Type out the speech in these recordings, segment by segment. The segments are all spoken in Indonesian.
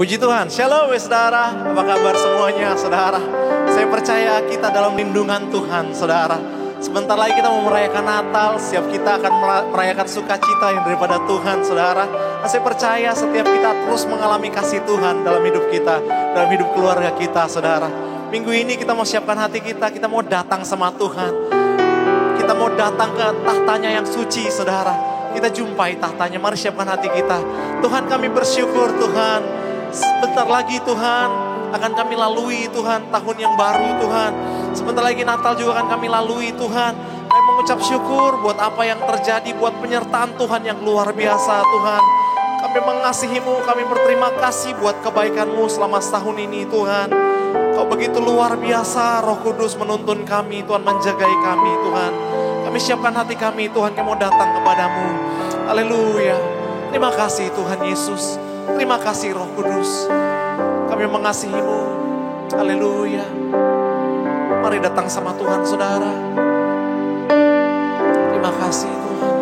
Puji Tuhan, shalom saudara, apa kabar semuanya saudara? Saya percaya kita dalam lindungan Tuhan saudara. Sebentar lagi kita mau merayakan Natal, setiap kita akan merayakan sukacita yang daripada Tuhan saudara. Dan saya percaya setiap kita terus mengalami kasih Tuhan dalam hidup kita, dalam hidup keluarga kita saudara. Minggu ini kita mau siapkan hati kita mau datang sama Tuhan. Kita mau datang ke tahtanya yang suci saudara. Kita jumpai tahtanya, mari siapkan hati kita. Tuhan, kami bersyukur Tuhan. Sebentar lagi Tuhan akan kami lalui Tuhan tahun yang baru Tuhan. Sebentar lagi Natal juga akan kami lalui Tuhan. Kami mengucap syukur buat apa yang terjadi, buat penyertaan Tuhan yang luar biasa Tuhan. Kami mengasihi-Mu, kami berterima kasih buat kebaikan-Mu selama setahun ini Tuhan. Kau begitu luar biasa, Roh Kudus menuntun kami Tuhan, menjagai kami Tuhan. Kami siapkan hati kami Tuhan, kami mau datang kepadamu. Haleluya. Terima kasih Tuhan Yesus. Terima kasih Roh Kudus. Kami mengasihi-Mu. Haleluya. Mari datang sama Tuhan saudara. Terima kasih Tuhan.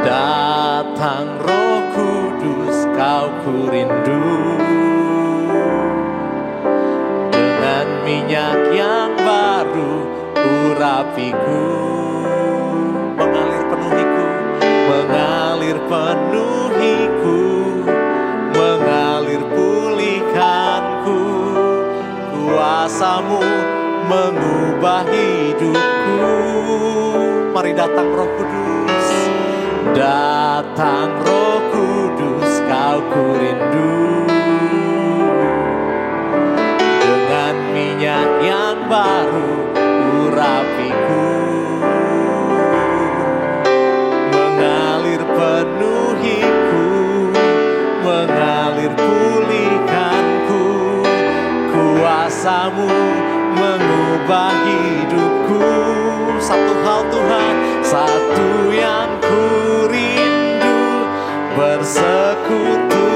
Datang Roh Kudus, Kau kurindu. Dengan minyak yang baru urapiku. Mengalir penuhiku. Mengalir penuhiku, mengalir pulihkanku. Kuasa-Mu mengubah hidupku. Mari datang Roh Kudus. Datang Roh Kudus, Kau kurindu. Dengan minyak yang baru urapiku. Penuhiku, mengalir pulihkanku. Kuasa-Mu mengubah hidupku. Satu hal Tuhan, satu yang ku rindu, bersekutu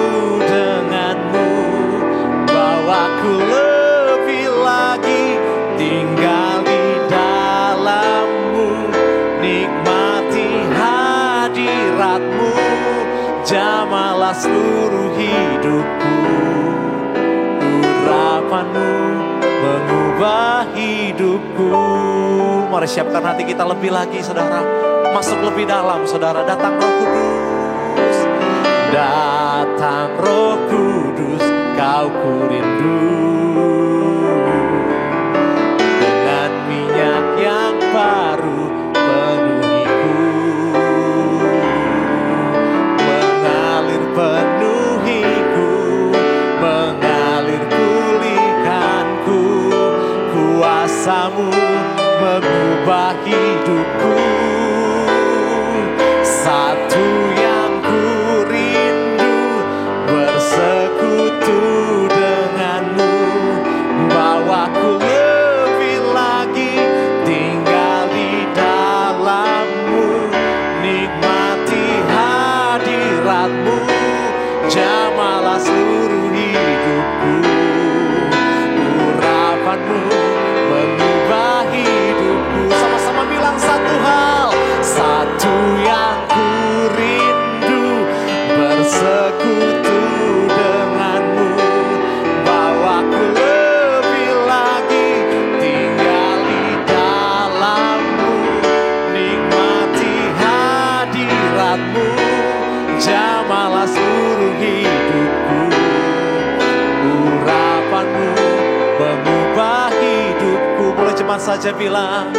denganmu. Bawaku lebih lagi tinggal di dalam-Mu, nikmati hadirat-Mu, jamalah seluruh hidupku. Urapan-Mu mengubah hidupku. Mari siapkan hati kita lebih lagi saudara. Masuk lebih dalam saudara. Datang Roh Kudus. Datang Roh Kudus, Kau kurindu. Dengan minyak yang baru penuhiku. Mengalir penuhiku, mengalir pulihkanku. Kuasa-Mu mengubah hidupku. Satu yang ku rindu, bersekutu denganmu. Bawaku lebih lagi tinggal di dalam-Mu, nikmati hadirat-Mu, jamalah seluruh hidupku. Urapan-Mu mengubah hidupku. Sama-sama bilang satu hal, satu yang ku rindu, bersekutu denganmu. Bawaku lebih lagi tinggal di dalam-Mu, nikmati hadirat-Mu, jamalah seluruh hidupku. Urapan-Mu mengubah hidupku. Boleh cepat saja bilang,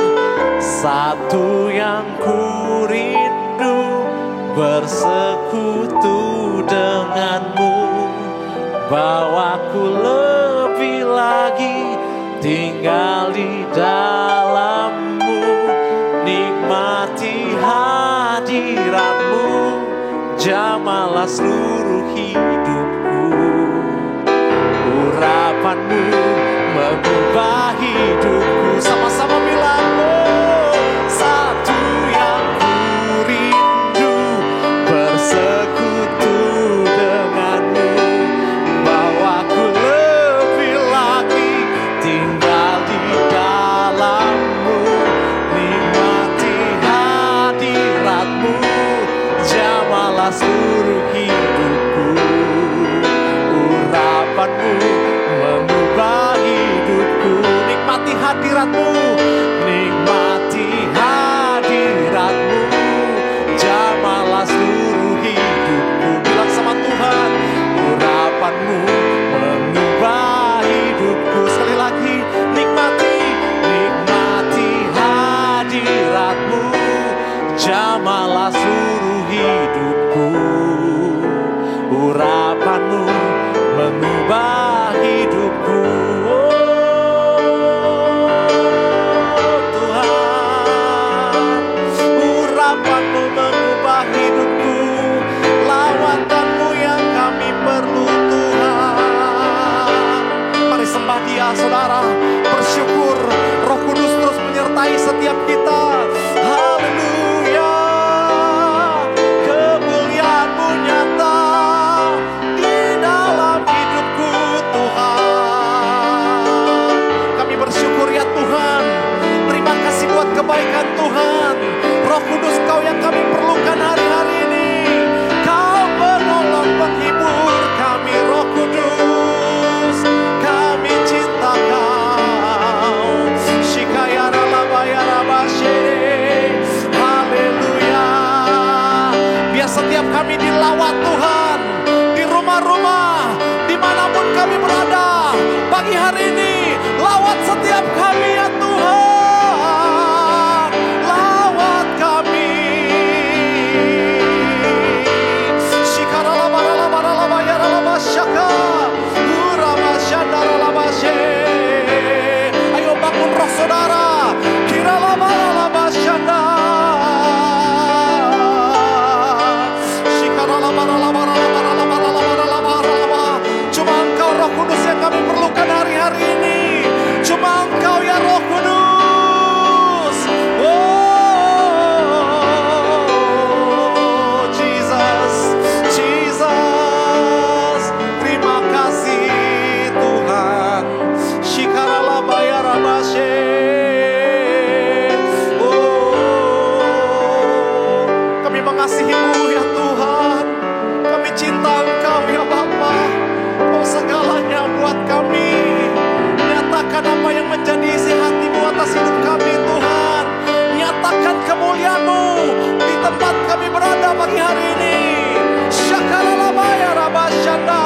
satu yang ku rindu, bersekutu denganmu. Bawaku lebih lagi tinggal di dalam-Mu, nikmati hadirat-Mu, jamalah seluruh hidupku. Urapan-Mu mengubah hidupku. Sama-sama bilang, oh, satu yang ku rindu, bersekutu denganmu. Bawaku lebih lagi tinggal di dalam-Mu, nikmati hadirat-Mu, jamalah seluruh hidupku. cinta Engkau ya Bapa. Oh segalanya buat kami. Nyatakan apa yang menjadi isi hati-Mu atas hidup kami Tuhan. Nyatakan kemuliaan-Mu di tempat kami berada pagi hari ini. Syakalalabaya rabasyanda.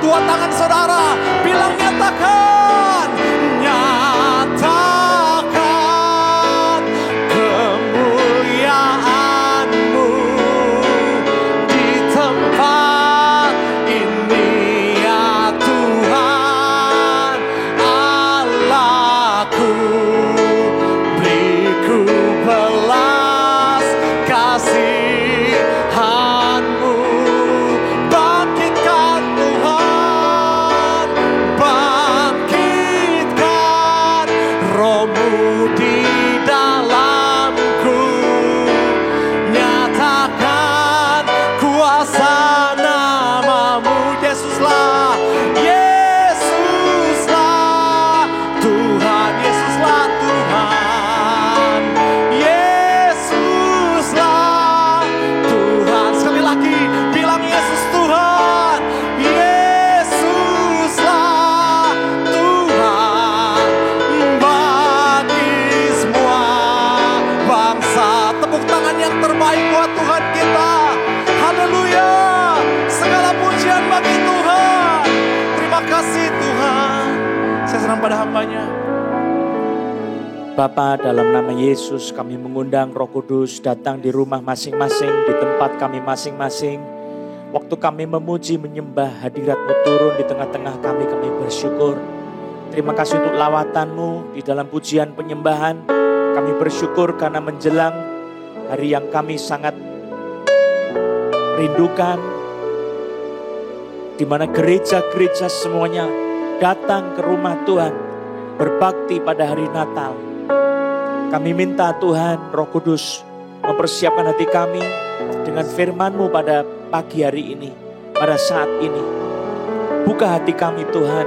Dua tangan saudara, bilang nyatakan, nyatakan kemuliaan-Mu di tempat ini ya Tuhan Allahku, beriku belas kasihan-Mu. Pada hamba-Nya. Bapa, dalam nama Yesus kami mengundang Roh Kudus datang di rumah masing-masing, di tempat kami masing-masing. Waktu kami memuji, menyembah, hadirat-Mu turun di tengah-tengah kami bersyukur. Terima kasih untuk lawatan-Mu di dalam pujian penyembahan. Kami bersyukur karena menjelang hari yang kami sangat rindukan, di mana gereja-gereja semuanya datang ke rumah Tuhan, berbakti pada hari Natal. Kami minta Tuhan, Roh Kudus, mempersiapkan hati kami dengan firman-Mu pada pagi hari ini, pada saat ini. Buka hati kami Tuhan,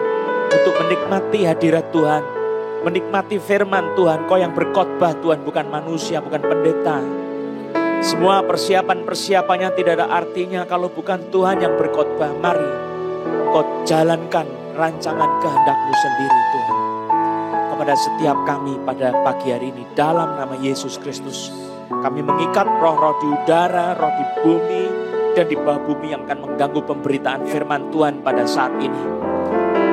untuk menikmati hadirat Tuhan, menikmati firman Tuhan. Kau yang berkhotbah Tuhan, bukan manusia, bukan pendeta. Semua persiapan-persiapannya tidak ada artinya kalau bukan Tuhan yang berkhotbah. Mari Kau jalankan rancangan kehendak-Mu sendiri Tuhan. Kepada setiap kami pada pagi hari ini, dalam nama Yesus Kristus, kami mengikat roh-roh di udara, roh di bumi, dan di bawah bumi yang akan mengganggu pemberitaan firman Tuhan pada saat ini.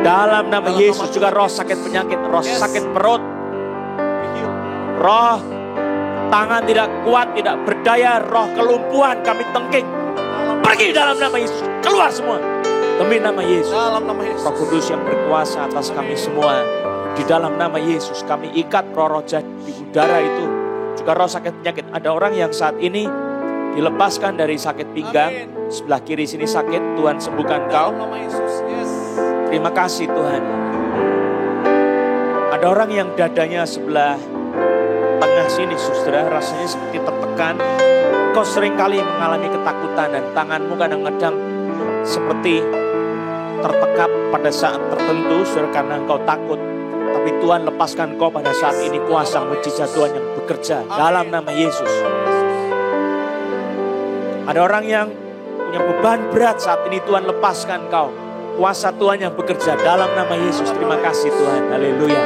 Dalam nama Yesus juga roh sakit penyakit, roh sakit perut, roh tangan tidak kuat, tidak berdaya, roh kelumpuhan kami tengking. Pergi dalam nama Yesus, keluar semua. Demi nama Yesus, Roh Kudus yang berkuasa atas kami semua. Di dalam nama Yesus kami ikat roh-roh jahat di udara itu. Juga roh sakit penyakit. Ada orang yang saat ini dilepaskan dari sakit pinggang. Sebelah kiri sini sakit, Tuhan sembuhkan kau. Terima kasih Tuhan. Ada orang yang dadanya sebelah tengah sini saudara, rasanya seperti tertekan. Kau seringkali mengalami ketakutan dan tanganmu kadang-kadang seperti tertekap pada saat tertentu saudara, karena engkau takut. Tapi Tuhan lepaskan kau pada saat ini, kuasa mujizat Tuhan yang bekerja dalam nama Yesus. Ada orang yang punya beban berat saat ini, Tuhan lepaskan kau. Kuasa Tuhan yang bekerja dalam nama Yesus. Terima kasih Tuhan, haleluya.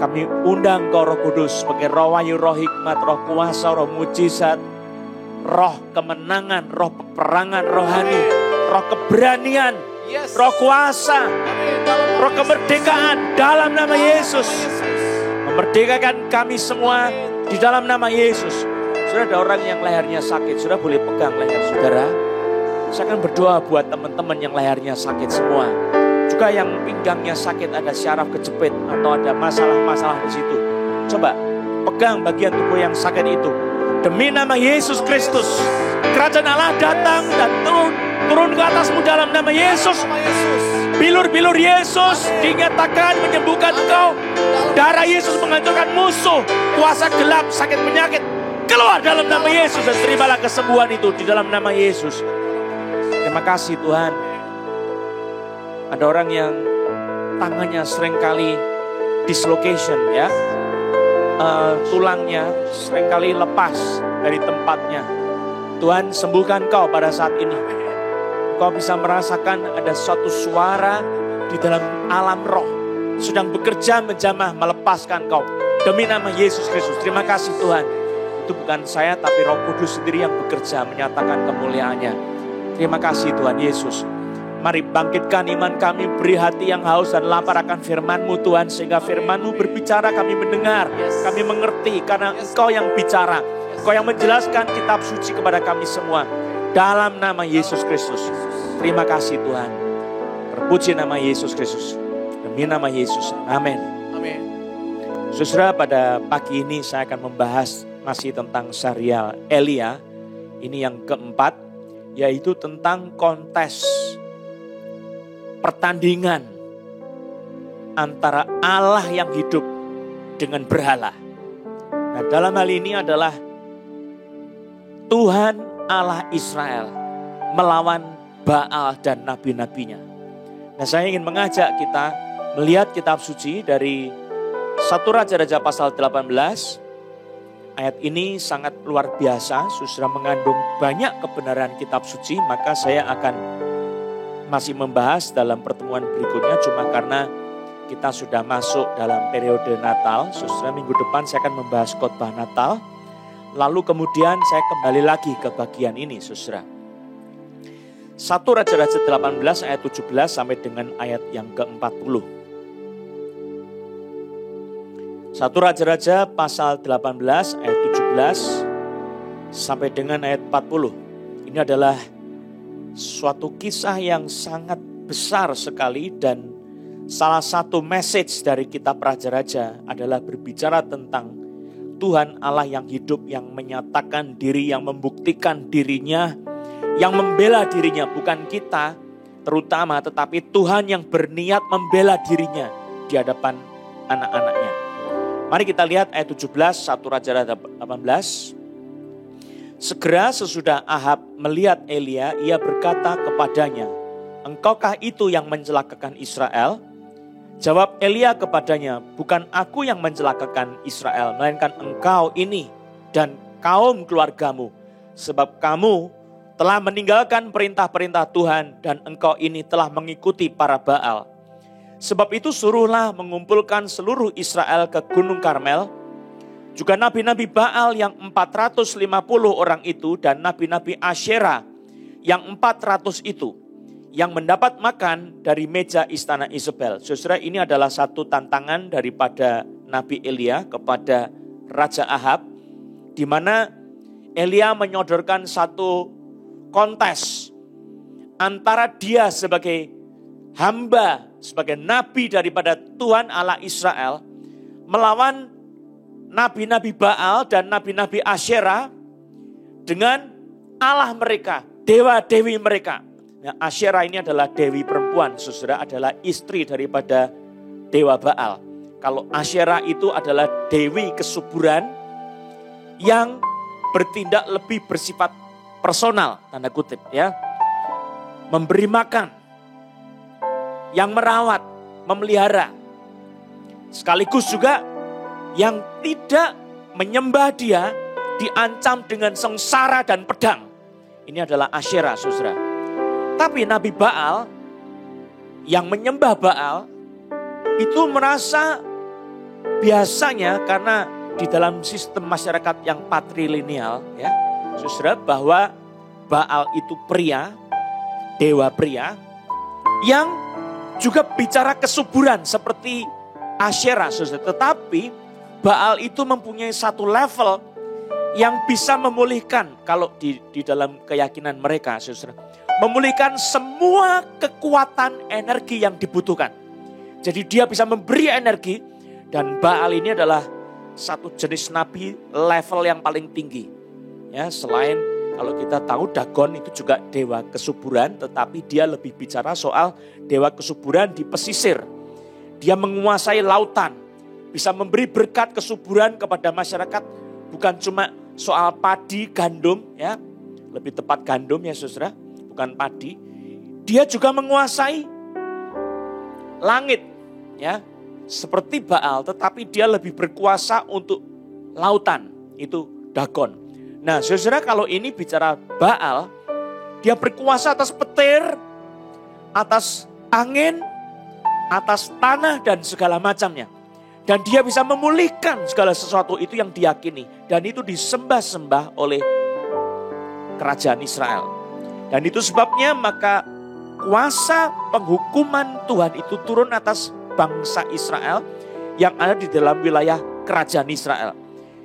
Kami undang Kau Roh Kudus sebagai roh wahyu, roh hikmat, roh kuasa, roh mujizat, roh kemenangan, roh peperangan rohani, roh keberanian, roh kuasa, roh kemerdekaan dalam nama Yesus. Memerdekakan kami semua di dalam nama Yesus. Sudah ada orang yang lehernya sakit, sudah boleh pegang leher saudara. Saya akan berdoa buat teman-teman yang lehernya sakit semua. Juga yang pinggangnya sakit, ada syaraf kejepit atau ada masalah-masalah di situ. Coba pegang bagian tubuh yang sakit itu. Demi nama Yesus Kristus, kerajaan Allah datang dan turun ke atasmu dalam nama Yesus. Bilur-bilur Yesus dinyatakan menyembuhkan engkau. Darah Yesus menghancurkan musuh, kuasa gelap, sakit penyakit. Keluar dalam nama Yesus dan terimalah kesembuhan itu di dalam nama Yesus. Terima kasih Tuhan. Ada orang yang tangannya seringkali dislocation ya. Tulangnya seringkali lepas dari tempatnya. Tuhan sembuhkan kau pada saat ini. Kau bisa merasakan ada suatu suara di dalam alam roh. Sedang bekerja menjamah melepaskan kau. Demi nama Yesus Kristus. Terima kasih Tuhan. Itu bukan saya tapi Roh Kudus sendiri yang bekerja menyatakan kemuliaannya. Terima kasih Tuhan Yesus. Mari bangkitkan iman kami, beri hati yang haus dan lapar akan firman-Mu Tuhan. Sehingga firman-Mu berbicara kami mendengar, kami mengerti karena Engkau yang bicara. Engkau yang menjelaskan kitab suci kepada kami semua. Dalam nama Yesus Kristus. Terima kasih Tuhan. Terpuji nama Yesus Kristus. Demi nama Yesus. Amin. Amin. Saudara, pada pagi ini saya akan membahas masih tentang serial Elia. Ini yang keempat, yaitu tentang kontes pertandingan antara Allah yang hidup dengan berhala. Nah, dalam hal ini adalah Tuhan Allah Israel melawan Baal dan nabi-nabinya. Nah, saya ingin mengajak kita melihat kitab suci dari 1 Raja-Raja pasal 18. Ayat ini sangat luar biasa, sudah mengandung banyak kebenaran kitab suci, maka saya akan masih membahas dalam pertemuan berikutnya, cuma karena kita sudah masuk dalam periode Natal. Saudara, minggu depan saya akan membahas khotbah Natal. Lalu kemudian saya kembali lagi ke bagian ini, saudara. 1 Raja-Raja 18 ayat 17 sampai dengan ayat yang ke-40. 1 Raja-Raja pasal 18 ayat 17 sampai dengan ayat 40. Ini adalah suatu kisah yang sangat besar sekali dan salah satu message dari kitab Raja-Raja adalah berbicara tentang Tuhan Allah yang hidup, yang menyatakan diri, yang membuktikan dirinya, yang membela dirinya, bukan kita terutama, tetapi Tuhan yang berniat membela dirinya di hadapan anak-anaknya. Mari kita lihat ayat 17, 1 Raja-Raja 18. Segera sesudah Ahab melihat Elia, ia berkata kepadanya, "Engkaukah itu yang mencelakakan Israel?" Jawab Elia kepadanya, "Bukan aku yang mencelakakan Israel, melainkan engkau ini dan kaum keluargamu. Sebab kamu telah meninggalkan perintah-perintah Tuhan dan engkau ini telah mengikuti para Baal. Sebab itu suruhlah mengumpulkan seluruh Israel ke Gunung Karmel. Juga nabi-nabi Baal yang 450 orang itu dan nabi-nabi Asyera yang 400 itu yang mendapat makan dari meja istana Isabel." Saudara, ini adalah satu tantangan daripada Nabi Elia kepada Raja Ahab, di mana Elia menyodorkan satu kontes antara dia sebagai hamba, sebagai nabi daripada Tuhan Allah Israel melawan nabi-nabi Baal dan nabi-nabi Asyera dengan Allah mereka, dewa-dewi mereka. Nah, Asyera ini adalah dewi perempuan, saudara, adalah istri daripada dewa Baal. Kalau Asyera itu adalah dewi kesuburan yang bertindak lebih bersifat personal, tanda kutip ya. Memberi makan, yang merawat, memelihara. Sekaligus juga yang tidak menyembah dia diancam dengan sengsara dan pedang. Ini adalah Asyera, saudara. Tapi Nabi Baal yang menyembah Baal itu merasa biasanya karena di dalam sistem masyarakat yang patrilineal ya, saudara, bahwa Baal itu pria, dewa pria yang juga bicara kesuburan seperti Asyera, saudara. Tetapi Baal itu mempunyai satu level yang bisa memulihkan, kalau di dalam keyakinan mereka, saudara, memulihkan semua kekuatan energi yang dibutuhkan. Jadi dia bisa memberi energi, dan Baal ini adalah satu jenis nabi level yang paling tinggi. Ya, selain kalau kita tahu Dagon itu juga dewa kesuburan, tetapi dia lebih bicara soal dewa kesuburan di pesisir. Dia menguasai lautan, bisa memberi berkat kesuburan kepada masyarakat, bukan cuma soal padi, gandum, ya, lebih tepat gandum ya saudara, bukan padi. Dia juga menguasai langit, ya, seperti Baal, tetapi dia lebih berkuasa untuk lautan, itu Dagon. Nah saudara, kalau ini bicara Baal, dia berkuasa atas petir, atas angin, atas tanah dan segala macamnya. Dan dia bisa memulihkan segala sesuatu itu yang diyakini. Dan itu disembah-sembah oleh kerajaan Israel. Dan itu sebabnya maka kuasa penghukuman Tuhan itu turun atas bangsa Israel yang ada di dalam wilayah kerajaan Israel.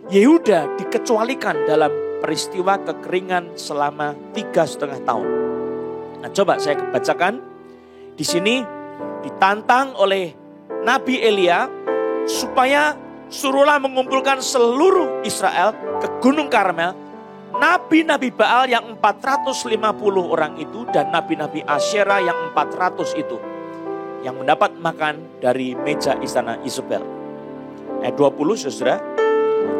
Yehuda dikecualikan dalam peristiwa kekeringan selama 3,5 tahun. Nah, coba saya bacakan. Di sini ditantang oleh Nabi Elia supaya suruhlah mengumpulkan seluruh Israel ke Gunung Karmel. Nabi-nabi Baal yang 450 orang itu dan nabi-nabi Asyera yang 400 itu, yang mendapat makan dari meja istana Isabel. Ayat 20 saudara.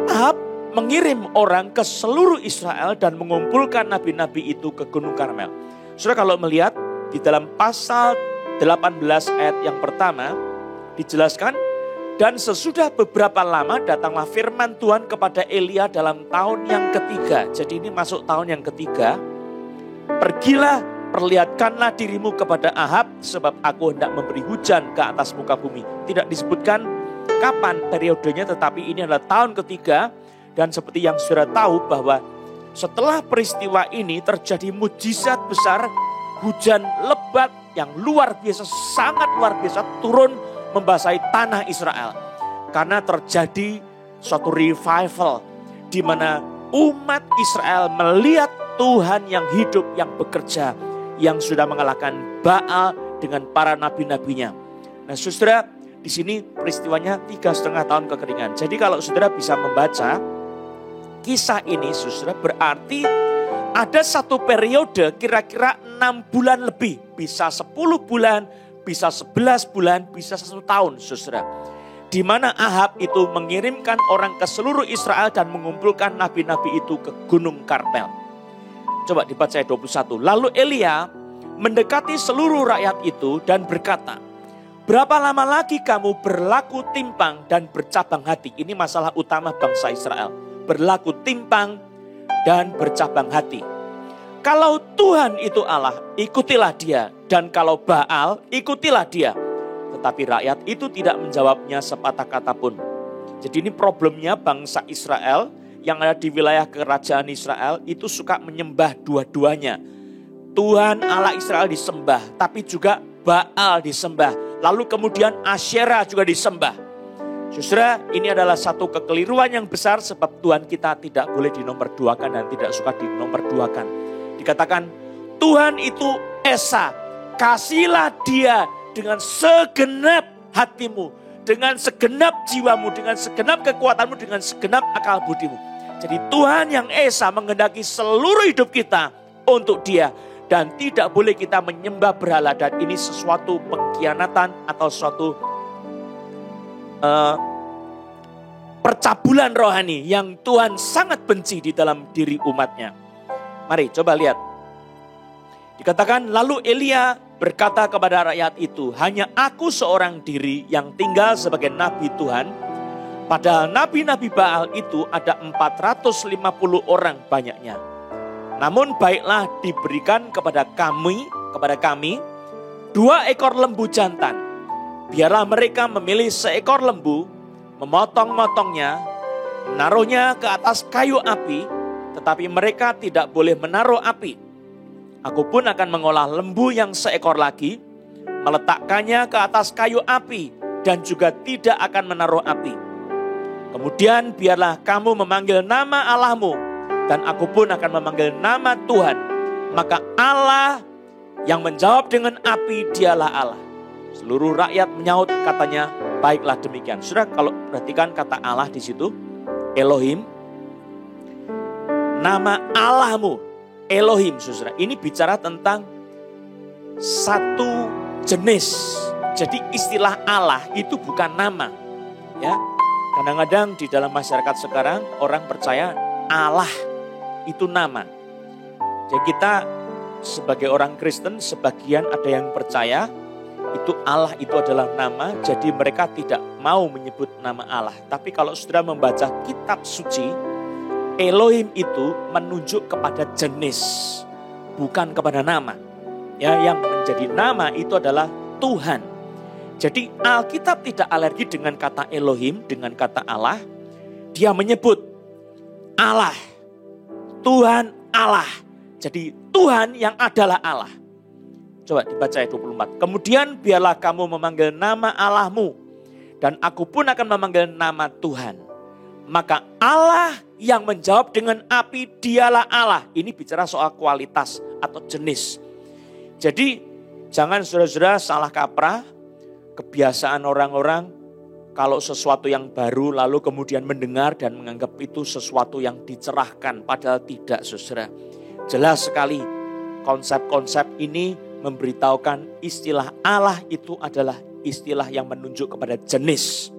Ahab mengirim orang ke seluruh Israel dan mengumpulkan nabi-nabi itu ke Gunung Karmel. Saudara, kalau melihat di dalam pasal 18 ayat yang pertama dijelaskan, dan sesudah beberapa lama datanglah firman Tuhan kepada Elia dalam tahun yang ketiga. Jadi ini masuk tahun yang ketiga. Pergilah, perlihatkanlah dirimu kepada Ahab, sebab aku hendak memberi hujan ke atas muka bumi. Tidak disebutkan kapan periodenya, tetapi ini adalah tahun ketiga. Dan seperti yang saudara tahu bahwa setelah peristiwa ini terjadi mujizat besar, hujan lebat yang luar biasa, sangat luar biasa turun membasahi tanah Israel. Karena terjadi suatu revival di mana umat Israel melihat Tuhan yang hidup, yang bekerja, yang sudah mengalahkan Baal dengan para nabi-nabinya. Nah saudara, di sini peristiwanya 3,5 tahun kekeringan. Jadi kalau saudara bisa membaca kisah ini, saudara, berarti ada satu periode kira-kira 6 bulan lebih. Bisa 10 bulan, bisa 11 bulan, bisa 1 tahun, saudara. Di mana Ahab itu mengirimkan orang ke seluruh Israel dan mengumpulkan nabi-nabi itu ke Gunung Karmel. Coba dibaca ayat 21. Lalu Elia mendekati seluruh rakyat itu dan berkata, berapa lama lagi kamu berlaku timpang dan bercabang hati? Ini masalah utama bangsa Israel. Berlaku timpang dan bercabang hati. Kalau Tuhan itu Allah, ikutilah dia. Dan kalau Baal, ikutilah dia. Tetapi rakyat itu tidak menjawabnya sepatah kata pun. Jadi ini problemnya bangsa Israel yang ada di wilayah kerajaan Israel itu suka menyembah dua-duanya. Tuhan Allah Israel disembah, tapi juga Baal disembah. Lalu kemudian Asyera juga disembah. Saudara, ini adalah satu kekeliruan yang besar sebab Tuhan kita tidak boleh dinomorduakan dan tidak suka dinomorduakan. Dikatakan Tuhan itu Esa, kasihlah dia dengan segenap hatimu, dengan segenap jiwamu, dengan segenap kekuatanmu, dengan segenap akal budimu. Jadi Tuhan yang Esa menghendaki seluruh hidup kita untuk dia. Dan tidak boleh kita menyembah berhala. Dan ini sesuatu pengkhianatan atau suatu percabulan rohani yang Tuhan sangat benci di dalam diri umatnya. Mari coba lihat. Dikatakan lalu Elia berkata kepada rakyat itu, hanya aku seorang diri yang tinggal sebagai nabi Tuhan. Padahal nabi-nabi Baal itu ada 450 orang banyaknya. Namun baiklah diberikan kepada kami 2 ekor lembu jantan. Biarlah mereka memilih seekor lembu memotong-motongnya, menaruhnya ke atas kayu api, tetapi mereka tidak boleh menaruh api. Aku pun akan mengolah lembu yang seekor lagi, meletakkannya ke atas kayu api, dan juga tidak akan menaruh api. Kemudian biarlah kamu memanggil nama Allahmu, dan aku pun akan memanggil nama Tuhan. Maka Allah yang menjawab dengan api, dialah Allah. Seluruh rakyat menyaut, katanya, baiklah demikian. Saudara, kalau perhatikan kata Allah di situ, Elohim, nama Allahmu, Elohim, saudara. Ini bicara tentang satu jenis. Jadi istilah Allah itu bukan nama. Ya, kadang-kadang di dalam masyarakat sekarang orang percaya Allah itu nama. Jadi kita sebagai orang Kristen, sebagian ada yang percaya itu Allah itu adalah nama, jadi mereka tidak mau menyebut nama Allah. Tapi kalau saudara membaca kitab suci, Elohim itu menunjuk kepada jenis, bukan kepada nama. Ya, yang menjadi nama itu adalah Tuhan. Jadi Alkitab tidak alergi dengan kata Elohim, dengan kata Allah. Dia menyebut Allah, Tuhan Allah. Jadi Tuhan yang adalah Allah. Coba dibaca ayat 24. Kemudian biarlah kamu memanggil nama Allahmu, dan aku pun akan memanggil nama Tuhan. Maka Allah yang menjawab dengan api, dialah Allah. Ini bicara soal kualitas atau jenis. Jadi jangan saudara-saudara salah kaprah. Kebiasaan orang-orang kalau sesuatu yang baru lalu kemudian mendengar dan menganggap itu sesuatu yang dicerahkan. Padahal tidak, saudara. Jelas sekali konsep-konsep ini memberitahukan istilah Allah itu adalah istilah yang menunjuk kepada jenis.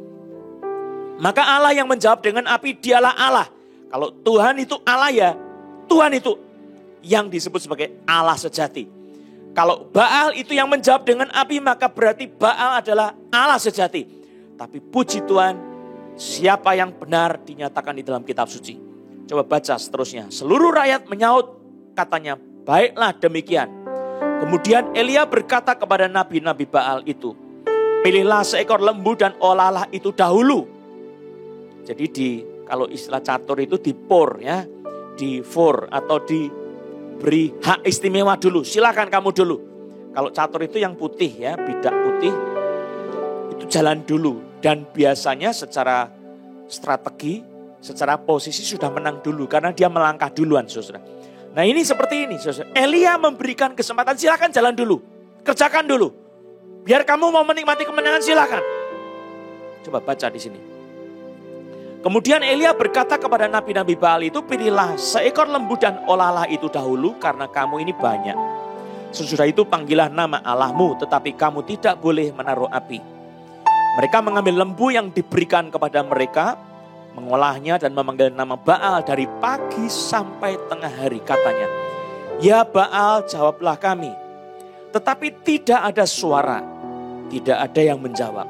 Maka Allah yang menjawab dengan api, dialah Allah. Kalau Tuhan itu Allah, ya Tuhan itu yang disebut sebagai Allah sejati. Kalau Baal itu yang menjawab dengan api, maka berarti Baal adalah Allah sejati. Tapi puji Tuhan, siapa yang benar dinyatakan di dalam kitab suci. Coba baca seterusnya. Seluruh rakyat menyaut, katanya, baiklah demikian. Kemudian Elia berkata kepada nabi-nabi Baal itu, pilihlah seekor lembu dan olahlah itu dahulu. Jadi kalau istilah catur itu dipor, ya, difor atau diberi hak istimewa dulu. Silakan kamu dulu. Kalau catur itu yang putih, ya, bidak putih itu jalan dulu. Dan biasanya secara strategi, secara posisi sudah menang dulu karena dia melangkah duluan, saudara. Nah ini seperti ini, saudara. Elia memberikan kesempatan, silakan jalan dulu. Kerjakan dulu. Biar kamu mau menikmati kemenangan, silakan. Coba baca di sini. Kemudian Elia berkata kepada nabi-nabi Baal itu, pilihlah seekor lembu dan olahlah itu dahulu karena kamu ini banyak. Sesudah itu panggillah nama Allahmu, tetapi kamu tidak boleh menaruh api. Mereka mengambil lembu yang diberikan kepada mereka, mengolahnya dan memanggil nama Baal dari pagi sampai tengah hari, katanya, ya Baal, jawablah kami. Tetapi tidak ada suara, tidak ada yang menjawab.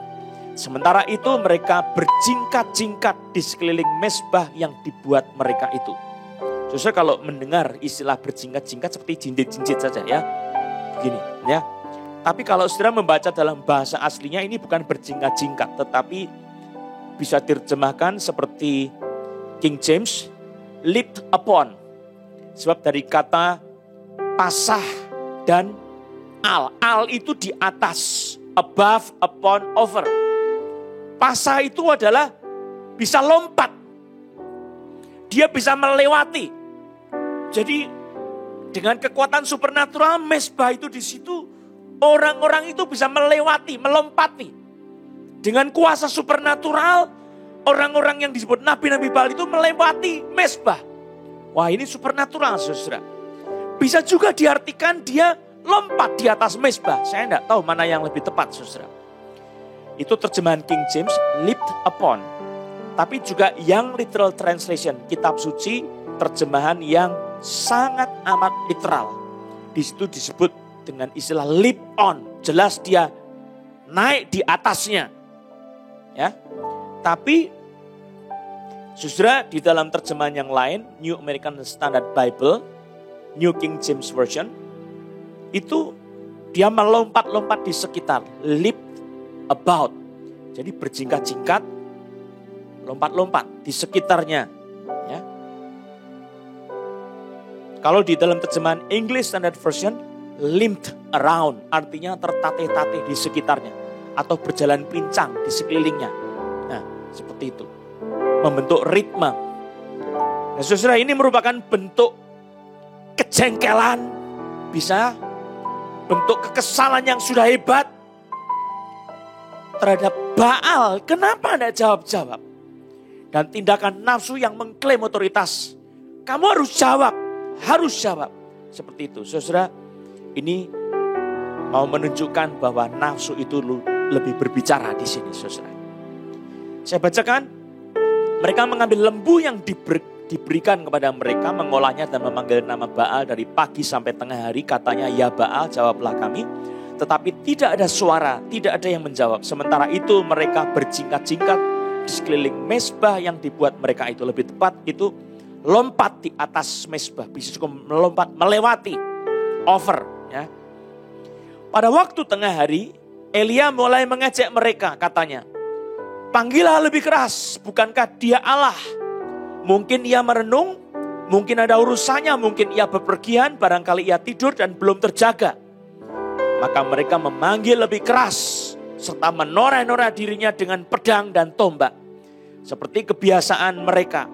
Sementara itu mereka berjingkat-jingkat di sekeliling mezbah yang dibuat mereka itu. Saudara, kalau mendengar istilah berjingkat-jingkat seperti jinjit-jinjit saja, ya. Begini, ya. Tapi kalau saudara membaca dalam bahasa aslinya, ini bukan berjingkat-jingkat, tetapi bisa diterjemahkan seperti King James, lift upon. Sebab dari kata pasah dan al. Al itu di atas, above, upon, over. Pasah itu adalah bisa lompat. Dia bisa melewati. Jadi dengan kekuatan supernatural, mezbah itu di situ, orang-orang itu bisa melewati, melompati. Dengan kuasa supernatural, orang-orang yang disebut nabi-nabi Baal itu melewati mezbah. Wah, ini supernatural, saudara. Bisa juga diartikan dia lompat di atas mezbah. Saya tidak tahu mana yang lebih tepat, saudara. Itu terjemahan King James, leap upon. Tapi juga Young Literal Translation, kitab suci, terjemahan yang sangat amat literal. Di situ disebut dengan istilah leap on. Jelas dia naik di atasnya. Ya. Tapi saudara, di dalam terjemahan yang lain, New American Standard Bible, New King James Version, itu dia melompat-lompat di sekitar, leap about. Jadi berjingkat-jingkat lompat-lompat di sekitarnya. Ya. Kalau di dalam terjemahan English Standard Version, limped around, artinya tertatih-tatih di sekitarnya. Atau berjalan pincang di sekelilingnya. Nah, seperti itu. Membentuk ritme. Nah, saudara, ini merupakan bentuk kejengkelan. Bisa bentuk kekesalan yang sudah hebat terhadap Baal. Kenapa tidak jawab-jawab? Dan tindakan nafsu yang mengklaim otoritas. Kamu harus jawab. Harus jawab. Seperti itu. Saudara, ini mau menunjukkan bahwa nafsu itu lebih berbicara di sini, saudara. Saya bacakan, mereka mengambil lembu yang diberikan kepada mereka, mengolahnya dan memanggil nama Baal dari pagi sampai tengah hari. Katanya, ya Baal, jawablah kami. Tetapi tidak ada suara, tidak ada yang menjawab. Sementara itu mereka berjingkat-jingkat di sekeliling mezbah yang dibuat mereka itu. Lebih tepat itu lompat di atas mezbah, bisa cukup melompat, melewati, over. Ya. Pada waktu tengah hari, Elia mulai mengejek mereka, katanya, panggillah lebih keras, bukankah dia Allah? Mungkin ia merenung, mungkin ada urusannya, mungkin ia bepergian, barangkali ia tidur dan belum terjaga. Maka mereka memanggil lebih keras, serta menoreh-noreh dirinya dengan pedang dan tombak. Seperti kebiasaan mereka,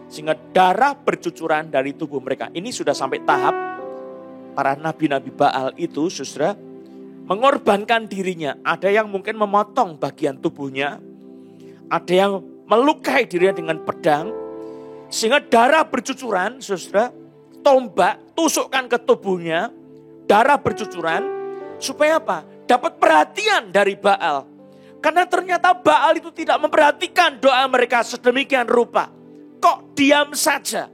sehingga darah bercucuran dari tubuh mereka. Ini sudah sampai tahap para nabi-nabi Baal itu, saudara, mengorbankan dirinya. Ada yang mungkin memotong bagian tubuhnya. Ada yang melukai dirinya dengan pedang. Sehingga darah bercucuran, saudara. Tombak, tusukkan ke tubuhnya. Darah bercucuran. Supaya apa? Dapat perhatian dari Baal. Karena ternyata Baal itu tidak memperhatikan doa mereka sedemikian rupa. Kok diam saja?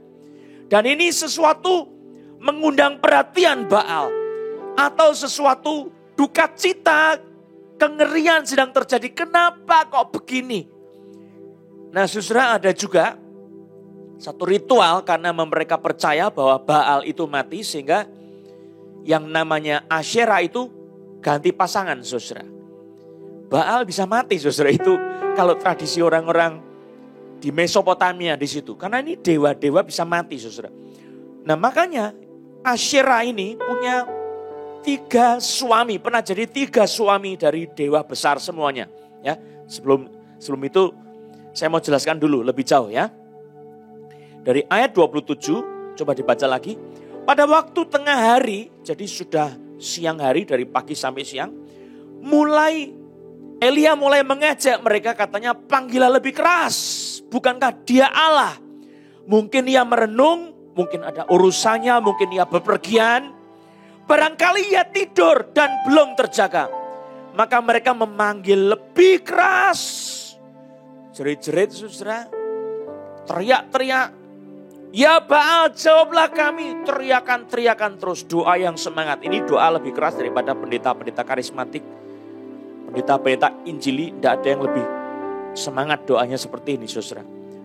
Dan ini sesuatu mengundang perhatian Baal. Atau sesuatu duka cita, kengerian sedang terjadi. Kenapa kok begini? Nah, saudara, ada juga satu ritual karena mereka percaya bahwa Baal itu mati, sehingga yang namanya Asyera itu ganti pasangan, saudara. Baal bisa mati, saudara, itu kalau tradisi orang-orang di Mesopotamia di situ. Karena ini dewa-dewa bisa mati, saudara. Nah, makanya Asyera ini punya 3 suami, pernah jadi 3 suami dari dewa besar semuanya. Ya, sebelum itu saya mau jelaskan dulu lebih jauh ya. Dari ayat 27, coba dibaca lagi. Pada waktu tengah hari, jadi sudah siang hari dari pagi sampai siang, Elia mulai mengejek mereka, katanya, panggillah lebih keras, bukankah dia Allah? Mungkin ia merenung, mungkin ada urusannya, mungkin ia bepergian. Barangkali ia tidur dan belum terjaga. Maka mereka memanggil lebih keras. Jerit-jerit, saudara. Teriak-teriak. Ya Baal, jawablah kami. Teriakan-teriakan terus. Doa yang semangat. Ini doa lebih keras daripada pendeta-pendeta karismatik. Pendeta-pendeta Injili. Tidak ada yang lebih semangat doanya seperti ini, saudara.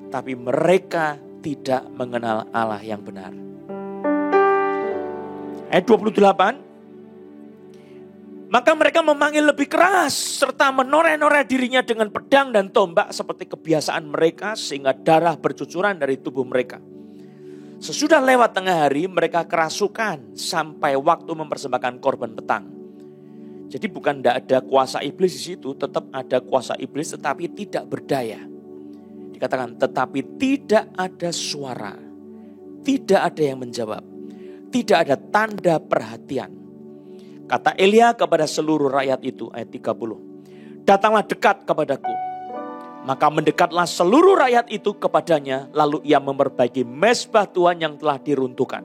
Tapi mereka tidak mengenal Allah yang benar. Ayat 28. Maka mereka memanggil lebih keras serta menoreh-noreh dirinya dengan pedang dan tombak seperti kebiasaan mereka, sehingga darah bercucuran dari tubuh mereka. Sesudah lewat tengah hari mereka kerasukan sampai waktu mempersembahkan korban petang. Jadi bukan tidak ada kuasa iblis di situ, tetap ada kuasa iblis tetapi tidak berdaya. Dikatakan tetapi tidak ada suara, tidak ada yang menjawab. Tidak ada tanda perhatian. Kata Elia kepada seluruh rakyat itu, ayat 30. Datanglah dekat kepadaku. Maka mendekatlah seluruh rakyat itu kepadanya. Lalu ia memperbaiki mezbah Tuhan yang telah diruntuhkan.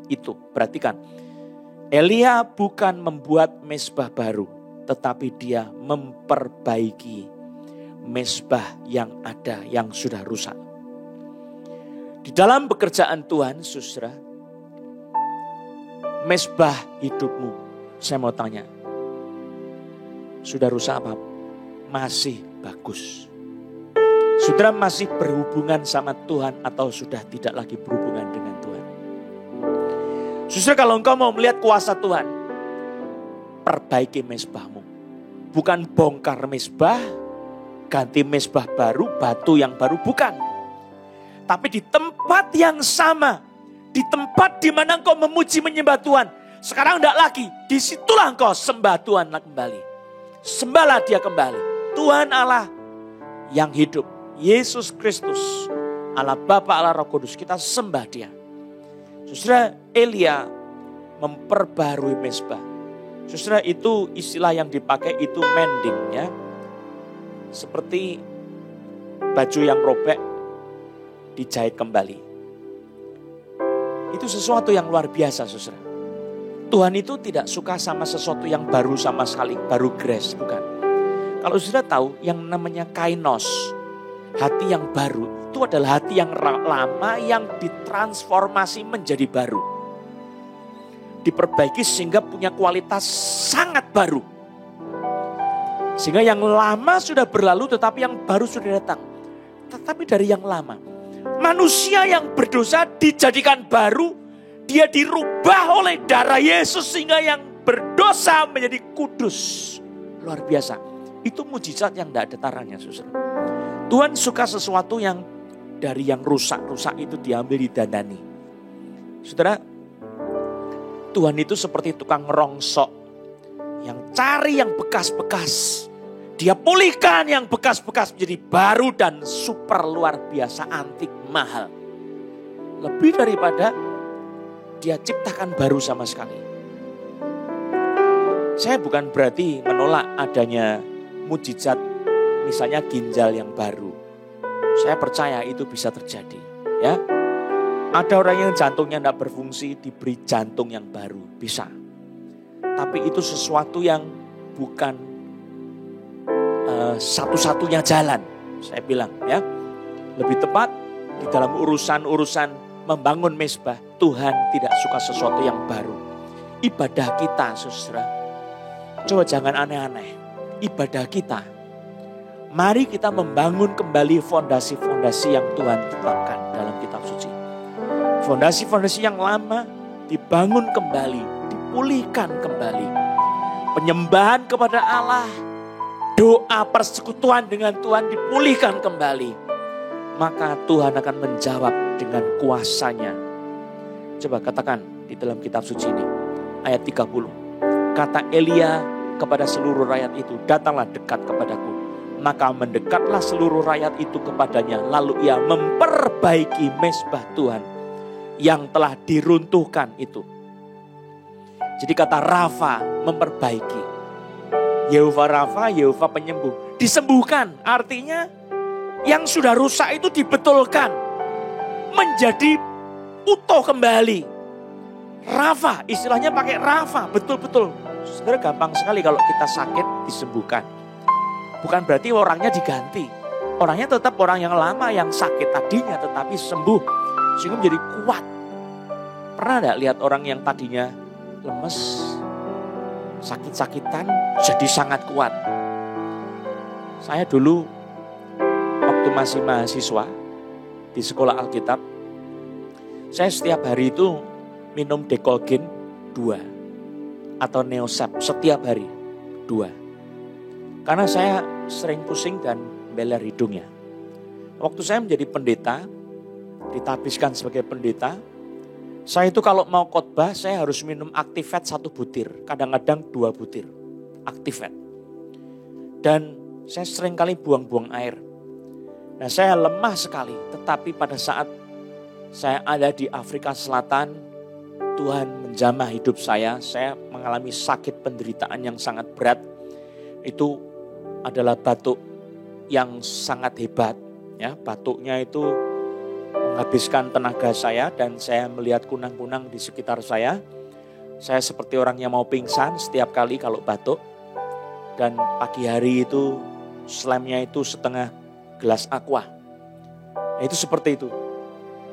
Itu, perhatikan. Elia bukan membuat mezbah baru. Tetapi dia memperbaiki mezbah yang ada, yang sudah rusak. Di dalam pekerjaan Tuhan, saudara, mezbah hidupmu, saya mau tanya, sudah rusak apa? Masih bagus? Saudara masih berhubungan sama Tuhan atau sudah tidak lagi berhubungan dengan Tuhan? Saudara, kalau engkau mau melihat kuasa Tuhan, perbaiki mezbahmu. Bukan bongkar mezbah, ganti mezbah baru, batu yang baru, bukan. Tapi di tempat yang sama, di tempat di mana engkau memuji menyembah Tuhan, sekarang tidak lagi, disitulah engkau sembah Tuhan kembali. Sembahlah dia kembali. Tuhan Allah yang hidup, Yesus Kristus, Allah Bapa, Allah Roh Kudus, kita sembah dia. Saudara, Elia memperbarui mezbah. Saudara, itu istilah yang dipakai itu mending ya. Seperti baju yang robek dijahit kembali. Itu sesuatu yang luar biasa, saudara. Tuhan itu tidak suka sama sesuatu yang baru sama sekali, baru grace, bukan. Kalau saudara tahu yang namanya kainos, hati yang baru, itu adalah hati yang lama yang ditransformasi menjadi baru. Diperbaiki sehingga punya kualitas sangat baru. Sehingga yang lama sudah berlalu tetapi yang baru sudah datang. Tetapi dari yang lama, manusia yang berdosa dijadikan baru. Dia dirubah oleh darah Yesus sehingga yang berdosa menjadi kudus. Luar biasa. Itu mujizat yang tidak ada taranya, saudara. Tuhan suka sesuatu yang dari yang rusak-rusak itu diambil didandani. Saudara, Tuhan itu seperti tukang rongsok yang cari yang bekas-bekas. Dia pulihkan yang bekas-bekas menjadi baru dan super luar biasa, antik, mahal. Lebih daripada dia ciptakan baru sama sekali. Saya bukan berarti menolak adanya mujizat, misalnya ginjal yang baru. Saya percaya itu bisa terjadi. Ya, ada orang yang jantungnya tidak berfungsi, diberi jantung yang baru, bisa. Tapi itu sesuatu yang bukan satu-satunya jalan. Saya bilang ya, lebih tepat di dalam urusan membangun mezbah, Tuhan tidak suka sesuatu yang baru. Ibadah kita, saudara, coba jangan aneh-aneh. Ibadah kita, mari kita membangun kembali fondasi-fondasi yang Tuhan tetapkan dalam kitab suci. Fondasi-fondasi yang lama dibangun kembali, dipulihkan kembali. Penyembahan kepada Allah, doa persekutuan dengan Tuhan dipulihkan kembali. Maka Tuhan akan menjawab dengan kuasanya. Coba katakan di dalam kitab suci ini. Ayat 30. Kata Elia kepada seluruh rakyat itu, datanglah dekat kepadaku. Maka mendekatlah seluruh rakyat itu kepadanya. Lalu ia memperbaiki mezbah Tuhan yang telah diruntuhkan itu. Jadi kata Rafa, memperbaiki. Yehova Rafa, Yehova penyembuh. Disembuhkan, artinya yang sudah rusak itu dibetulkan. Menjadi utuh kembali. Rafa, istilahnya pakai Rafa, betul-betul. Sebenarnya gampang sekali kalau kita sakit disembuhkan. Bukan berarti orangnya diganti. Orangnya tetap orang yang lama yang sakit tadinya tetapi sembuh. Sehingga menjadi kuat. Pernah enggak lihat orang yang tadinya lemes, sakit-sakitan jadi sangat kuat? Saya dulu waktu masih mahasiswa di sekolah Alkitab, saya setiap hari itu minum Decolgin 2 atau Neosep setiap hari 2. Karena saya sering pusing dan beler hidungnya. Waktu saya menjadi pendeta, ditabiskan sebagai pendeta, saya itu kalau mau khotbah saya harus minum Activate 1 butir, kadang-kadang 2 butir Activate. Dan saya sering kali buang-buang air. Nah, saya lemah sekali, tetapi pada saat saya ada di Afrika Selatan, Tuhan menjamah hidup saya mengalami sakit penderitaan yang sangat berat. Itu adalah batuk yang sangat hebat. Ya, batuknya itu menghabiskan tenaga saya dan saya melihat kunang-kunang di sekitar saya. Saya seperti orang yang mau pingsan setiap kali kalau batuk. Dan pagi hari itu slamnya itu setengah gelas aqua. Nah, itu seperti itu.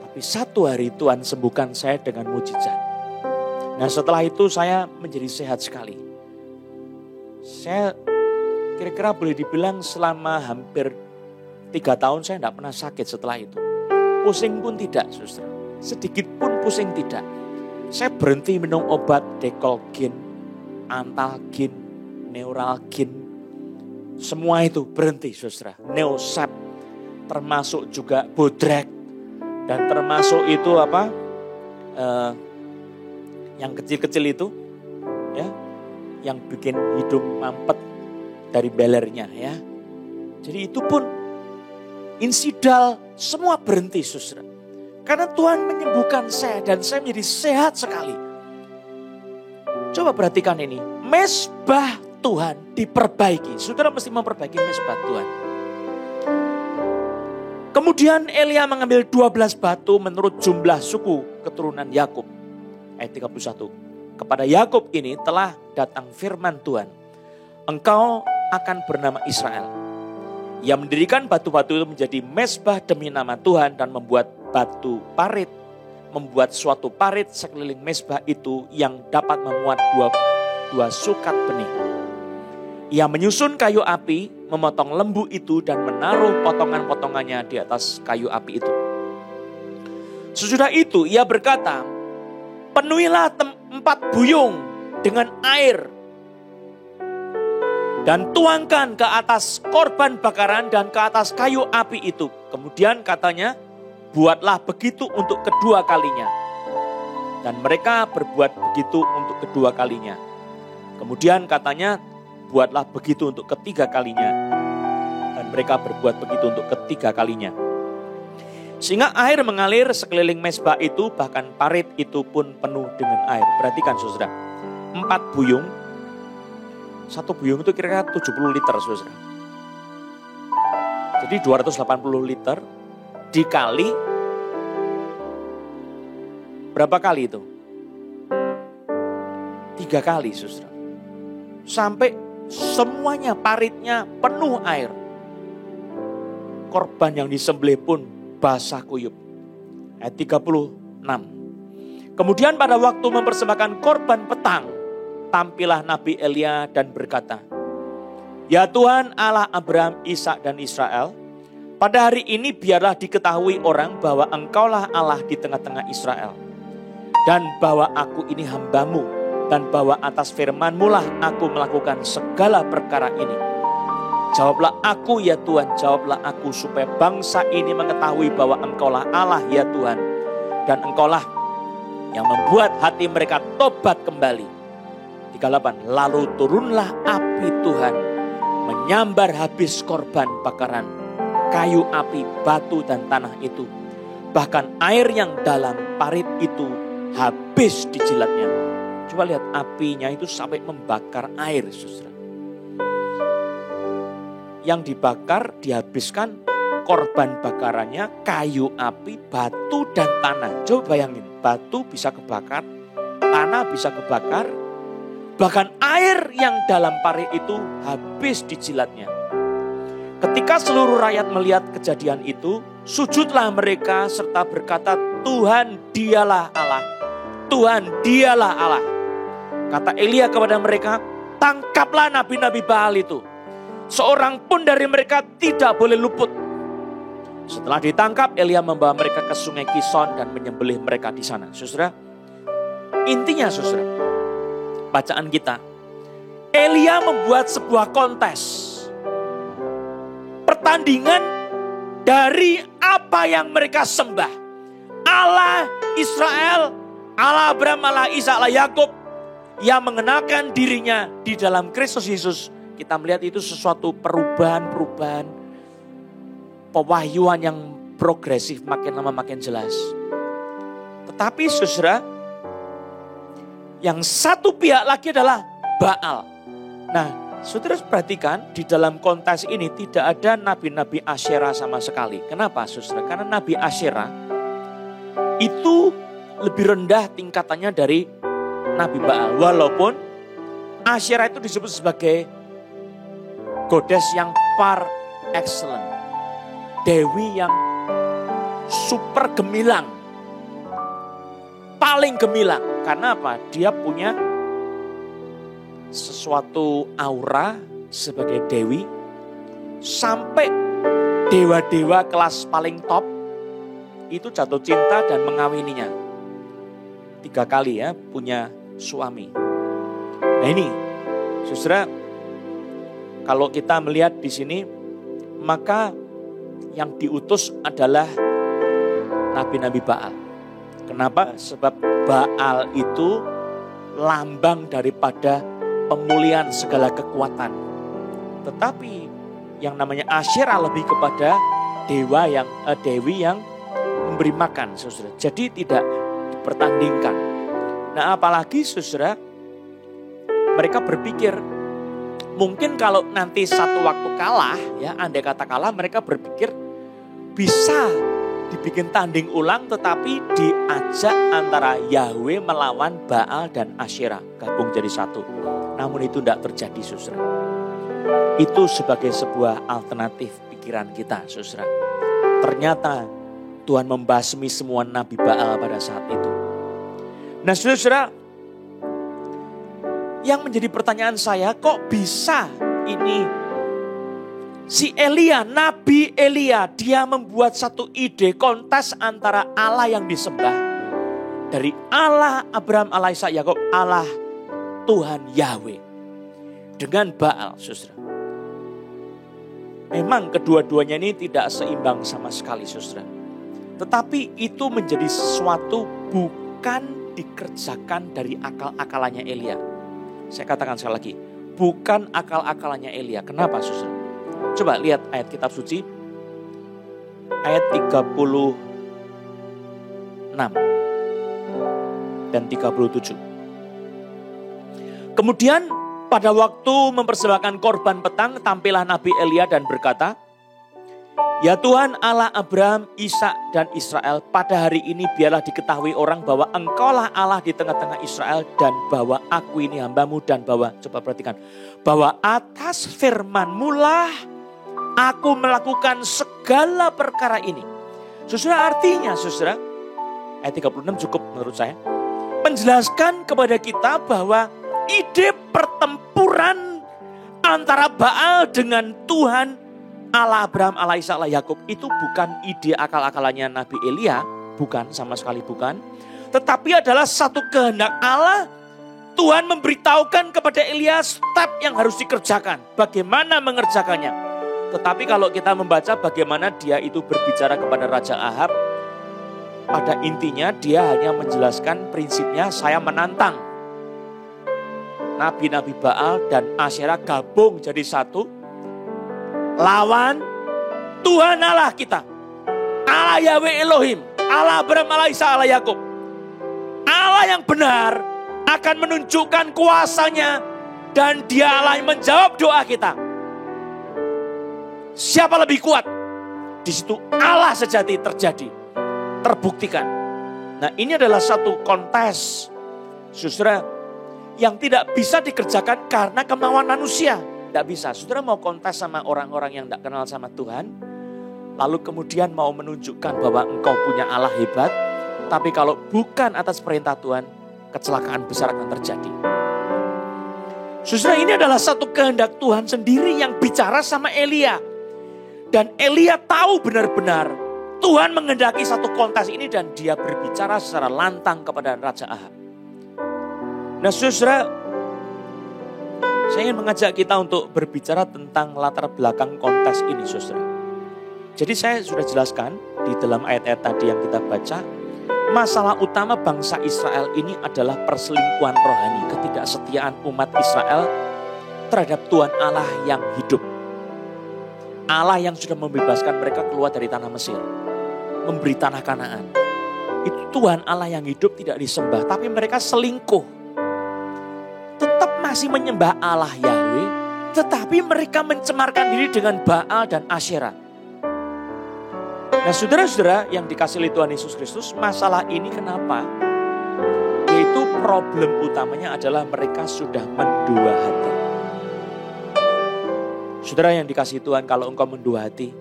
Tapi satu hari Tuhan sembuhkan saya dengan mujizat. Nah, setelah itu saya menjadi sehat sekali. Saya kira-kira boleh dibilang selama hampir 3 tahun saya tidak pernah sakit setelah itu. Pusing pun tidak, saudara. Sedikit pun pusing tidak. Saya berhenti minum obat Decolgin, Antalgin, Neuralgin. Semua itu berhenti, saudara. Neosep, termasuk juga bodrek, dan termasuk itu apa? Yang kecil-kecil itu, ya, yang bikin hidung mampet dari belernya, ya. Jadi itu pun insidal, semua berhenti, saudara. Karena Tuhan menyembuhkan saya dan saya menjadi sehat sekali. Coba perhatikan ini, mezbah Tuhan diperbaiki. Saudara mesti memperbaiki mezbah Tuhan. Kemudian Elia mengambil 12 batu menurut jumlah suku keturunan Yakub. Ayat 31. Kepada Yakub ini telah datang firman Tuhan. Engkau akan bernama Israel. Ia mendirikan batu-batu itu menjadi mezbah demi nama Tuhan dan membuat batu parit. Membuat suatu parit sekeliling mezbah itu yang dapat memuat dua sukat benih. Ia menyusun kayu api, memotong lembu itu dan menaruh potongan-potongannya di atas kayu api itu. Sesudah itu ia berkata, penuhilah 4 buyung dengan air dan tuangkan ke atas korban bakaran dan ke atas kayu api itu. Kemudian katanya, buatlah begitu untuk kedua kalinya. Dan mereka berbuat begitu untuk kedua kalinya. Kemudian katanya, buatlah begitu untuk ketiga kalinya. Dan mereka berbuat begitu untuk ketiga kalinya. Sehingga air mengalir sekeliling mezbah itu, bahkan parit itu pun penuh dengan air. Perhatikan saudara, 4 buyung. 1 buyung itu kira-kira 70 liter saudara. Jadi 280 liter dikali berapa kali itu? 3 kali saudara. Sampai semuanya paritnya penuh air. Korban yang disembelih pun basah kuyup. Ayat 36. Kemudian pada waktu mempersembahkan korban petang, tampillah Nabi Elia dan berkata, ya Tuhan Allah Abraham, Ishak dan Israel, pada hari ini biarlah diketahui orang bahwa engkaulah Allah di tengah-tengah Israel. Dan bahwa aku ini hambamu, dan bahwa atas firman-Mu lah aku melakukan segala perkara ini. Jawablah aku ya Tuhan, jawablah aku supaya bangsa ini mengetahui bahwa engkaulah Allah ya Tuhan. Dan engkaulah yang membuat hati mereka tobat kembali. 38. Lalu turunlah api Tuhan, menyambar habis korban bakaran, kayu api, batu dan tanah itu. Bahkan air yang dalam parit itu habis dijilatnya. Coba lihat apinya itu sampai membakar air, saudara. Yang dibakar, dihabiskan korban bakarannya, kayu api, batu dan tanah. Coba bayangin, batu bisa kebakar, tanah bisa kebakar, bahkan air yang dalam parit itu habis dijilatnya. Ketika seluruh rakyat melihat kejadian itu, sujudlah mereka serta berkata, Tuhan dialah Allah, Tuhan dialah Allah. Kata Elia kepada mereka, tangkaplah nabi-nabi Baal itu. Seorang pun dari mereka tidak boleh luput. Setelah ditangkap, Elia membawa mereka ke sungai Kison dan menyembelih mereka di sana. Saudara, intinya saudara, bacaan kita, Elia membuat sebuah kontes. Pertandingan dari apa yang mereka sembah. Allah Israel, Allah Abraham, Allah Ishak, Allah Yakub, yang mengenalkan dirinya di dalam Kristus Yesus. Kita melihat itu sesuatu perubahan, pewahyuan yang progresif, makin lama makin jelas. Tetapi saudara, yang satu pihak lagi adalah Baal. Nah, saudara perhatikan di dalam kontes ini tidak ada nabi-nabi Asyera sama sekali. Kenapa saudara? Karena nabi Asyera itu lebih rendah tingkatannya dari nabi Baal. Walaupun Asyera itu disebut sebagai goddess yang par excellence, dewi yang super gemilang, paling gemilang. Karena apa? Dia punya sesuatu aura sebagai dewi, sampai dewa-dewa kelas paling top itu jatuh cinta dan mengawininya. 3 kali ya punya suami. Nah ini, saudara, Kalau kita melihat di sini, maka yang diutus adalah nabi-nabi Baal. Kenapa? Sebab Baal itu lambang daripada pemulihan segala kekuatan. Tetapi yang namanya Asyera lebih kepada dewi yang memberi makan, saudara. Jadi tidak dipertandingkan. Nah, apalagi saudara, mereka berpikir mungkin kalau nanti satu waktu kalah, ya andai kata kalah, mereka berpikir bisa dibikin tanding ulang, tetapi diajak antara Yahweh melawan Baal dan Asyera gabung jadi satu. Namun itu tidak terjadi, saudara. Itu sebagai sebuah alternatif pikiran kita, saudara. Ternyata Tuhan membasmi semua nabi Baal pada saat itu. Nah, saudara, yang menjadi pertanyaan saya, kok bisa ini si Elia, Nabi Elia, dia membuat satu ide kontes antara Allah yang disembah dari Allah Abraham, Allah Ishak, Yakub, Allah Tuhan Yahweh dengan Baal, saudara. Memang kedua-duanya ini tidak seimbang sama sekali, saudara. Tetapi itu menjadi sesuatu bukan dikerjakan dari akal-akalannya Elia. Saya katakan sekali lagi, bukan akal-akalannya Elia. Kenapa, saudara? Coba lihat ayat kitab suci, ayat 36 dan 37. Kemudian pada waktu mempersembahkan korban petang, tampillah Nabi Elia dan berkata, "Ya Tuhan Allah Abraham, Ishak dan Israel, pada hari ini biarlah diketahui orang bahwa Engkaulah Allah di tengah-tengah Israel dan bahwa aku ini hambamu dan bahwa," coba perhatikan, "bahwa atas firman-Mu lah aku melakukan segala perkara ini." Saudara, artinya saudara, ayat 36 cukup menurut saya, menjelaskan kepada kita bahwa ide pertempuran antara Baal dengan Tuhan Allah Abraham, Allah Ishak, Allah Yakub itu bukan ide akal-akalannya Nabi Elia, bukan, sama sekali bukan. Tetapi adalah satu kehendak Allah. Tuhan memberitahukan kepada Elia step yang harus dikerjakan, bagaimana mengerjakannya. Tetapi kalau kita membaca bagaimana dia itu berbicara kepada Raja Ahab, pada intinya dia hanya menjelaskan prinsipnya, saya menantang nabi-nabi Baal dan Asyera gabung jadi satu, lawan Tuhan Allah kita, Allah Yahweh Elohim, Allah Abraham, Allah Ishak, Allah Yakub. Allah yang benar akan menunjukkan kuasanya dan dialah yang menjawab doa kita. Siapa lebih kuat? Di situ Allah sejati terjadi, terbuktikan. Nah, ini adalah satu kontes, saudara, yang tidak bisa dikerjakan karena kemauan manusia. Tidak bisa. Saudara mau kontes sama orang-orang yang tidak kenal sama Tuhan, lalu kemudian mau menunjukkan bahwa engkau punya Allah hebat, tapi kalau bukan atas perintah Tuhan, kecelakaan besar akan terjadi. Saudara, ini adalah satu kehendak Tuhan sendiri yang bicara sama Elia. Dan Elia tahu benar-benar Tuhan menghendaki satu kontes ini dan dia berbicara secara lantang kepada Raja Ahab. Nah, saudara, saya ingin mengajak kita untuk berbicara tentang latar belakang kontes ini, saudara. Jadi saya sudah jelaskan di dalam ayat-ayat tadi yang kita baca, masalah utama bangsa Israel ini adalah perselingkuhan rohani, ketidaksetiaan umat Israel terhadap Tuhan Allah yang hidup. Allah yang sudah membebaskan mereka keluar dari tanah Mesir, memberi tanah Kanaan. Itu Tuhan Allah yang hidup tidak disembah, tapi mereka selingkuh. Tetap masih menyembah Allah Yahweh, tetapi mereka mencemarkan diri dengan Baal dan Asyera. Nah, saudara-saudara yang dikasihi oleh Tuhan Yesus Kristus, masalah ini kenapa? Yaitu problem utamanya adalah mereka sudah mendua hati. Saudara yang dikasihi Tuhan, kalau engkau mendua hati,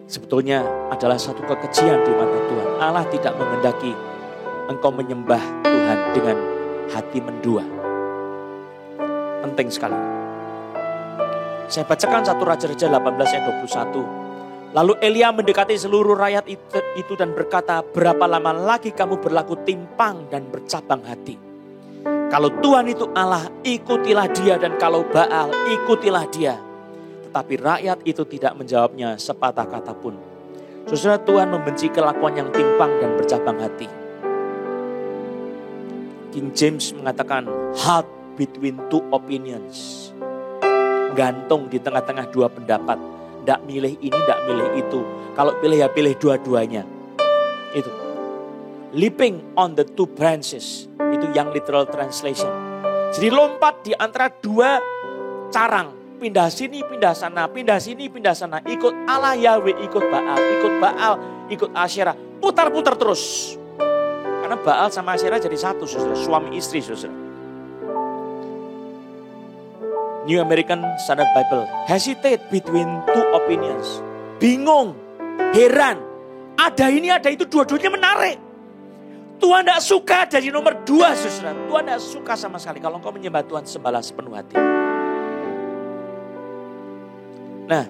sebetulnya adalah satu kekejian di mata Tuhan. Allah tidak menghendaki engkau menyembah Tuhan dengan hati mendua. Penting sekali. Saya bacakan 1 Raja-Raja 18 ayat 21. Lalu Elia mendekati seluruh rakyat itu dan berkata, berapa lama lagi kamu berlaku timpang dan bercabang hati? Kalau Tuhan itu Allah, ikutilah dia, dan kalau Baal, ikutilah dia. tetapi rakyat itu tidak menjawabnya sepatah kata pun. Saudara, Tuhan membenci kelakuan yang timpang dan bercabang hati. King James mengatakan hard between two opinions. Gantung di tengah-tengah dua pendapat. Tidak milih ini, tidak milih itu. Kalau pilih ya pilih dua-duanya. Itu. Leaping on the two branches. Itu yang literal translation. Jadi lompat di antara dua carang. Pindah sini, pindah sana. Pindah sini, pindah sana. Ikut Allah Yahweh, ikut Baal. Ikut Baal, ikut Asyera. Putar-putar terus. Karena Baal sama Asyera jadi satu, saudara. Suami istri, saudara. New American Standard Bible. Hesitate between two opinions. Bingung, heran. Ada ini, ada itu, dua-duanya menarik. Tuhan tidak suka dari nomor 2, saudara. Tuhan tidak suka sama sekali kalau engkau menyembah Tuhan sembahlah sepenuh hati. Nah,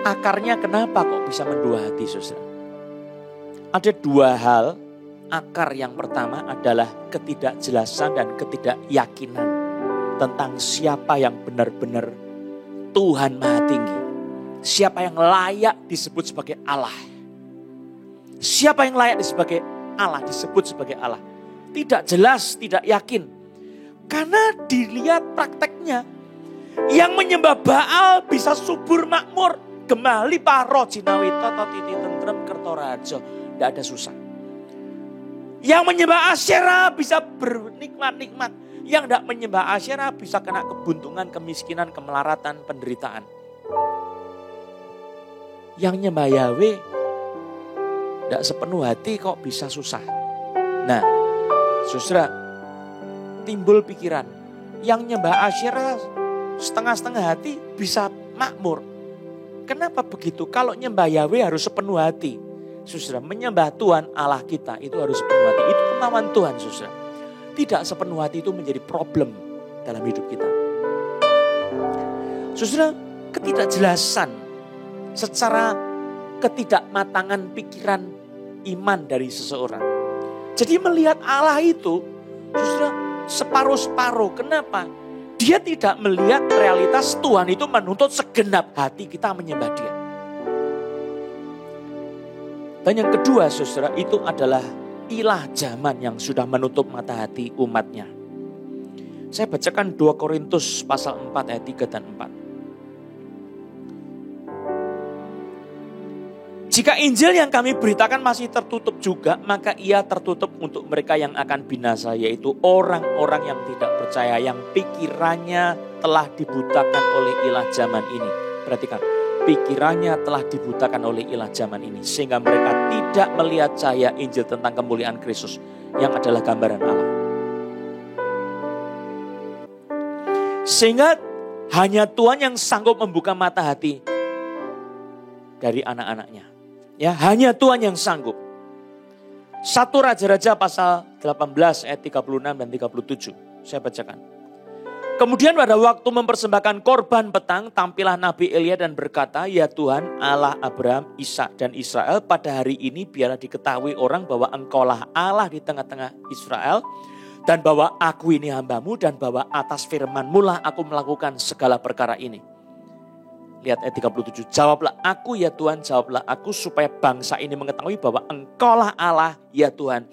akarnya kenapa kok bisa mendua hati, saudara? Ada dua hal. Akar yang pertama adalah ketidakjelasan dan ketidakyakinan tentang siapa yang benar-benar Tuhan Maha Tinggi. Siapa yang layak disebut sebagai Allah. Siapa yang layak disebut sebagai Allah. Tidak jelas, tidak yakin. Karena dilihat prakteknya. Yang menyembah Baal bisa subur makmur. Gemali paro jinawi toto titi tentrem kertorajo. Tidak ada susah. Yang menyembah Asyera bisa bernikmat-nikmat. Yang tidak menyembah Asyera bisa kena kebuntungan, kemiskinan, kemelaratan, penderitaan. Yang menyembah Yahweh tidak sepenuh hati kok bisa susah. Nah, saudara, timbul pikiran. Yang menyembah Asyera setengah-setengah hati bisa makmur. Kenapa begitu? Kalau menyembah Yahweh harus sepenuh hati. Saudara, menyembah Tuhan Allah kita itu harus sepenuh hati. Itu kemauan Tuhan, saudara. Tidak sepenuh hati itu menjadi problem dalam hidup kita. Saudara, ketidakjelasan secara ketidakmatangan pikiran iman dari seseorang. Jadi melihat Allah itu, saudara, separuh-separuh. Kenapa? Dia tidak melihat realitas Tuhan itu menuntut segenap hati kita menyembah Dia. Dan yang kedua, saudara, itu adalah ilah zaman yang sudah menutup mata hati umatnya. Saya bacakan 2 Korintus pasal 4 ayat 3 dan 4. Jika Injil yang kami beritakan masih tertutup juga, maka ia tertutup untuk mereka yang akan binasa, yaitu orang-orang yang tidak percaya, yang pikirannya telah dibutakan oleh ilah zaman ini. Perhatikan. Pikirannya telah dibutakan oleh ilah zaman ini. Sehingga mereka tidak melihat cahaya Injil tentang kemuliaan Kristus. Yang adalah gambaran Allah. Sehingga hanya Tuhan yang sanggup membuka mata hati dari anak-anaknya. Ya, hanya Tuhan yang sanggup. 1 Raja-Raja pasal 18 ayat 36 dan 37. Saya bacakan. Kemudian pada waktu mempersembahkan korban petang, tampillah Nabi Elia dan berkata, ya Tuhan Allah Abraham, Ishak dan Israel, pada hari ini biarlah diketahui orang bahwa engkaulah Allah di tengah-tengah Israel, dan bahwa aku ini hambamu, dan bahwa atas firman-Mu lah aku melakukan segala perkara ini. Lihat ayat 37, jawablah aku ya Tuhan, jawablah aku, supaya bangsa ini mengetahui bahwa engkaulah Allah ya Tuhan,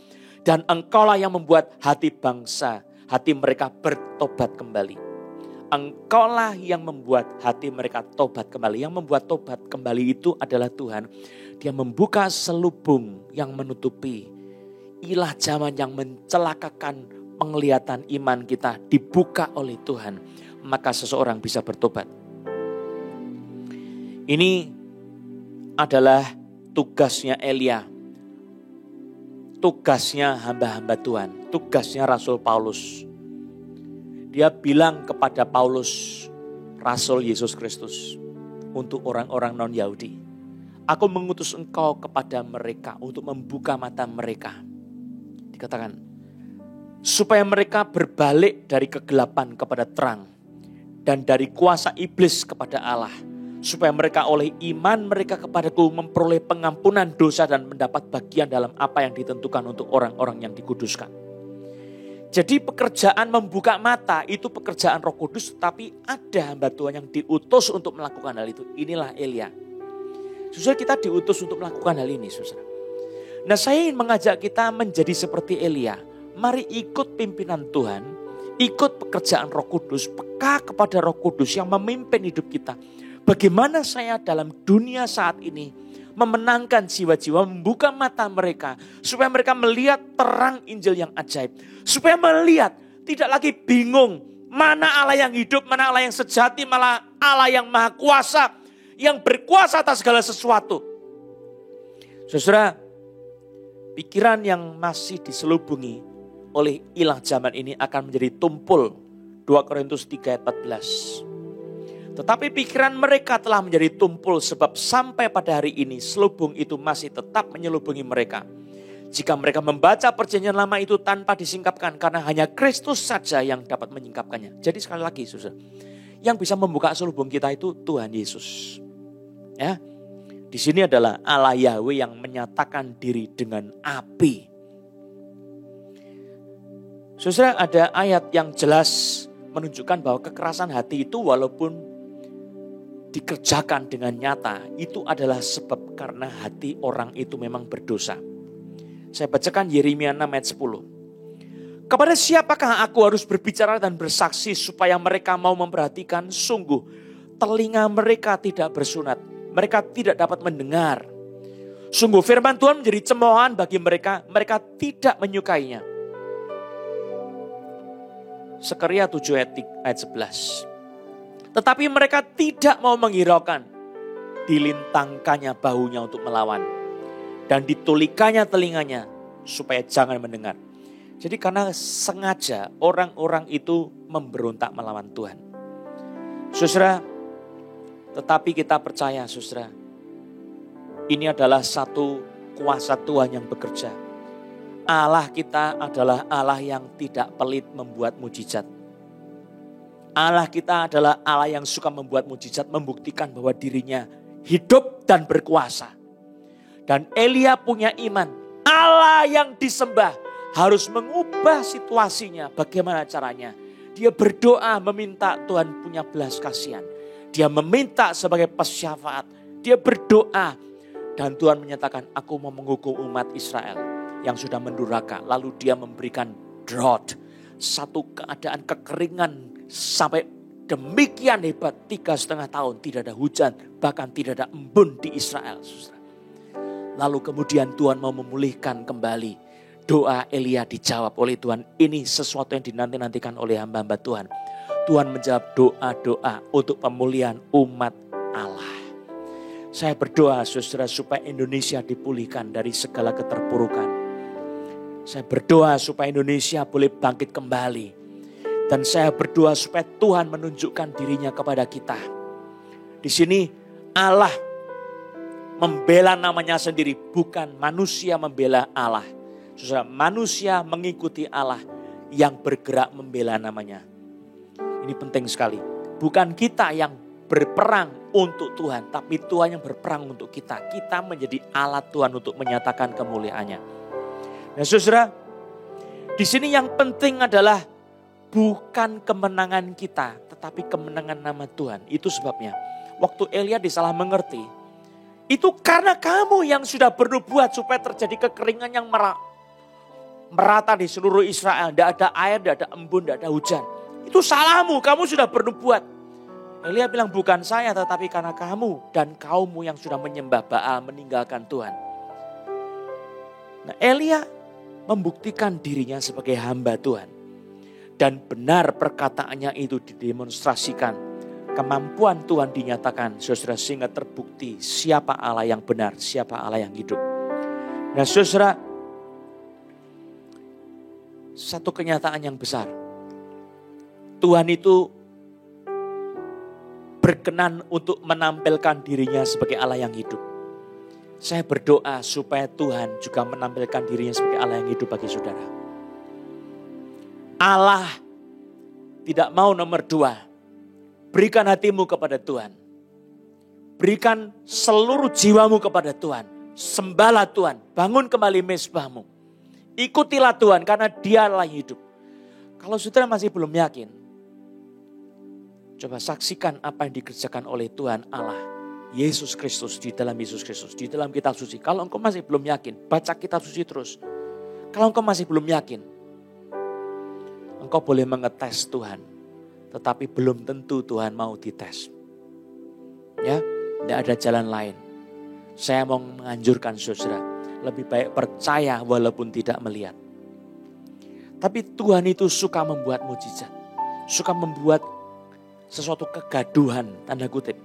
dan engkaulah yang membuat hati bangsa, hati mereka bertobat kembali. Engkaulah yang membuat hati mereka tobat kembali. Yang membuat tobat kembali itu adalah Tuhan. Dia membuka selubung yang menutupi ilah zaman yang mencelakakan penglihatan iman kita. Dibuka oleh Tuhan. Maka seseorang bisa bertobat. Ini adalah tugasnya Elia. Tugasnya hamba-hamba Tuhan. Tugasnya Rasul Paulus. Dia bilang kepada Paulus, Rasul Yesus Kristus, untuk orang-orang non-Yahudi. Aku mengutus engkau kepada mereka untuk membuka mata mereka. Dikatakan, supaya mereka berbalik dari kegelapan kepada terang. Dan dari kuasa iblis kepada Allah. Supaya mereka oleh iman mereka kepadaku memperoleh pengampunan dosa dan mendapat bagian dalam apa yang ditentukan untuk orang-orang yang dikuduskan. Jadi pekerjaan membuka mata itu pekerjaan Roh Kudus, tapi ada hamba Tuhan yang diutus untuk melakukan hal itu. Inilah Elia. Saudara, kita diutus untuk melakukan hal ini, saudara. Nah, saya ingin mengajak kita menjadi seperti Elia. Mari ikut pimpinan Tuhan, ikut pekerjaan Roh Kudus, peka kepada Roh Kudus yang memimpin hidup kita. Bagaimana saya dalam dunia saat ini memenangkan jiwa-jiwa, membuka mata mereka supaya mereka melihat terang Injil yang ajaib. Supaya melihat, tidak lagi bingung mana Allah yang hidup, mana Allah yang sejati, mana Allah yang maha kuasa, yang berkuasa atas segala sesuatu. Saudara, pikiran yang masih diselubungi oleh ilah zaman ini akan menjadi tumpul. 2 Korintus 3 ayat 14. Tetapi pikiran mereka telah menjadi tumpul sebab sampai pada hari ini selubung itu masih tetap menyelubungi mereka. Jika mereka membaca perjanjian lama itu tanpa disingkapkan karena hanya Kristus saja yang dapat menyingkapkannya. Jadi sekali lagi saudara, yang bisa membuka selubung kita itu Tuhan Yesus. Ya, di sini adalah Allah Yahweh yang menyatakan diri dengan api. Saudara, ada ayat yang jelas menunjukkan bahwa kekerasan hati itu walaupun dikerjakan dengan nyata, itu adalah sebab karena hati orang itu memang berdosa. Saya bacakan Yeremia 6 ayat 10. Kepada siapakah aku harus berbicara dan bersaksi supaya mereka mau memperhatikan? Sungguh telinga mereka tidak bersunat, mereka tidak dapat mendengar. Sungguh firman Tuhan menjadi cemoohan bagi mereka, mereka tidak menyukainya. Sekaria 7 ayat 11. Tetapi mereka tidak mau menghiraukan. Dilintangkannya bahunya untuk melawan. Dan ditulikannya telinganya supaya jangan mendengar. Jadi karena sengaja orang-orang itu memberontak melawan Tuhan. Saudara, tetapi kita percaya saudara, ini adalah satu kuasa Tuhan yang bekerja. Allah kita adalah Allah yang tidak pelit membuat mujizat. Allah kita adalah Allah yang suka membuat mujizat, membuktikan bahwa dirinya hidup dan berkuasa. Dan Elia punya iman, Allah yang disembah harus mengubah situasinya. Bagaimana caranya? Dia berdoa meminta Tuhan punya belas kasihan. Dia meminta sebagai pesyafaat. Dia berdoa dan Tuhan menyatakan, aku mau menghukum umat Israel yang sudah mendurhaka. Lalu dia memberikan drought, satu keadaan kekeringan sampai demikian hebat, 3,5 tahun tidak ada hujan, bahkan tidak ada embun di Israel. Lalu kemudian Tuhan mau memulihkan kembali. Doa Elia dijawab oleh Tuhan. Ini sesuatu yang dinanti-nantikan oleh hamba-hamba Tuhan. Tuhan menjawab doa-doa untuk pemulihan umat Allah. Saya berdoa saudara supaya Indonesia dipulihkan dari segala keterpurukan. Saya berdoa supaya Indonesia boleh bangkit kembali. Dan saya berdoa supaya Tuhan menunjukkan dirinya kepada kita. Di sini Allah membela namanya sendiri, bukan manusia membela Allah. Saudara, manusia mengikuti Allah yang bergerak membela namanya. Ini penting sekali. Bukan kita yang berperang untuk Tuhan, tapi Tuhan yang berperang untuk kita. Kita menjadi alat Tuhan untuk menyatakan kemuliaannya. Nah saudara, di sini yang penting adalah bukan kemenangan kita, tetapi kemenangan nama Tuhan. Itu sebabnya waktu Elia disalah mengerti, itu karena kamu yang sudah bernubuat supaya terjadi kekeringan yang merata di seluruh Israel. Tidak ada air, tidak ada embun, tidak ada hujan. Itu salahmu, kamu sudah bernubuat. Elia bilang bukan saya, tetapi karena kamu dan kaummu yang sudah menyembah Baal meninggalkan Tuhan. Nah, Elia membuktikan dirinya sebagai hamba Tuhan. Dan benar perkataannya itu didemonstrasikan. Kemampuan Tuhan dinyatakan. Saudara, sehingga terbukti siapa Allah yang benar, siapa Allah yang hidup. Nah saudara, satu kenyataan yang besar. Tuhan itu berkenan untuk menampilkan dirinya sebagai Allah yang hidup. Saya berdoa supaya Tuhan juga menampilkan dirinya sebagai Allah yang hidup bagi saudara. Allah tidak mau nomor 2. Berikan hatimu kepada Tuhan. Berikan seluruh jiwamu kepada Tuhan. Sembahlah Tuhan. Bangun kembali mezbahmu. Ikutilah Tuhan karena Dialah yang hidup. Kalau saudara masih belum yakin, coba saksikan apa yang dikerjakan oleh Tuhan Allah, Yesus Kristus, di dalam Yesus Kristus, di dalam kitab suci. Kalau engkau masih belum yakin, baca kitab suci terus. Kalau engkau masih belum yakin, engkau boleh mengetes Tuhan. Tetapi belum tentu Tuhan mau dites. Ya, tidak ada jalan lain. Saya mau menganjurkan saudara, lebih baik percaya walaupun tidak melihat. Tapi Tuhan itu suka membuat mujizat. Suka membuat sesuatu kegaduhan, tanda kutip.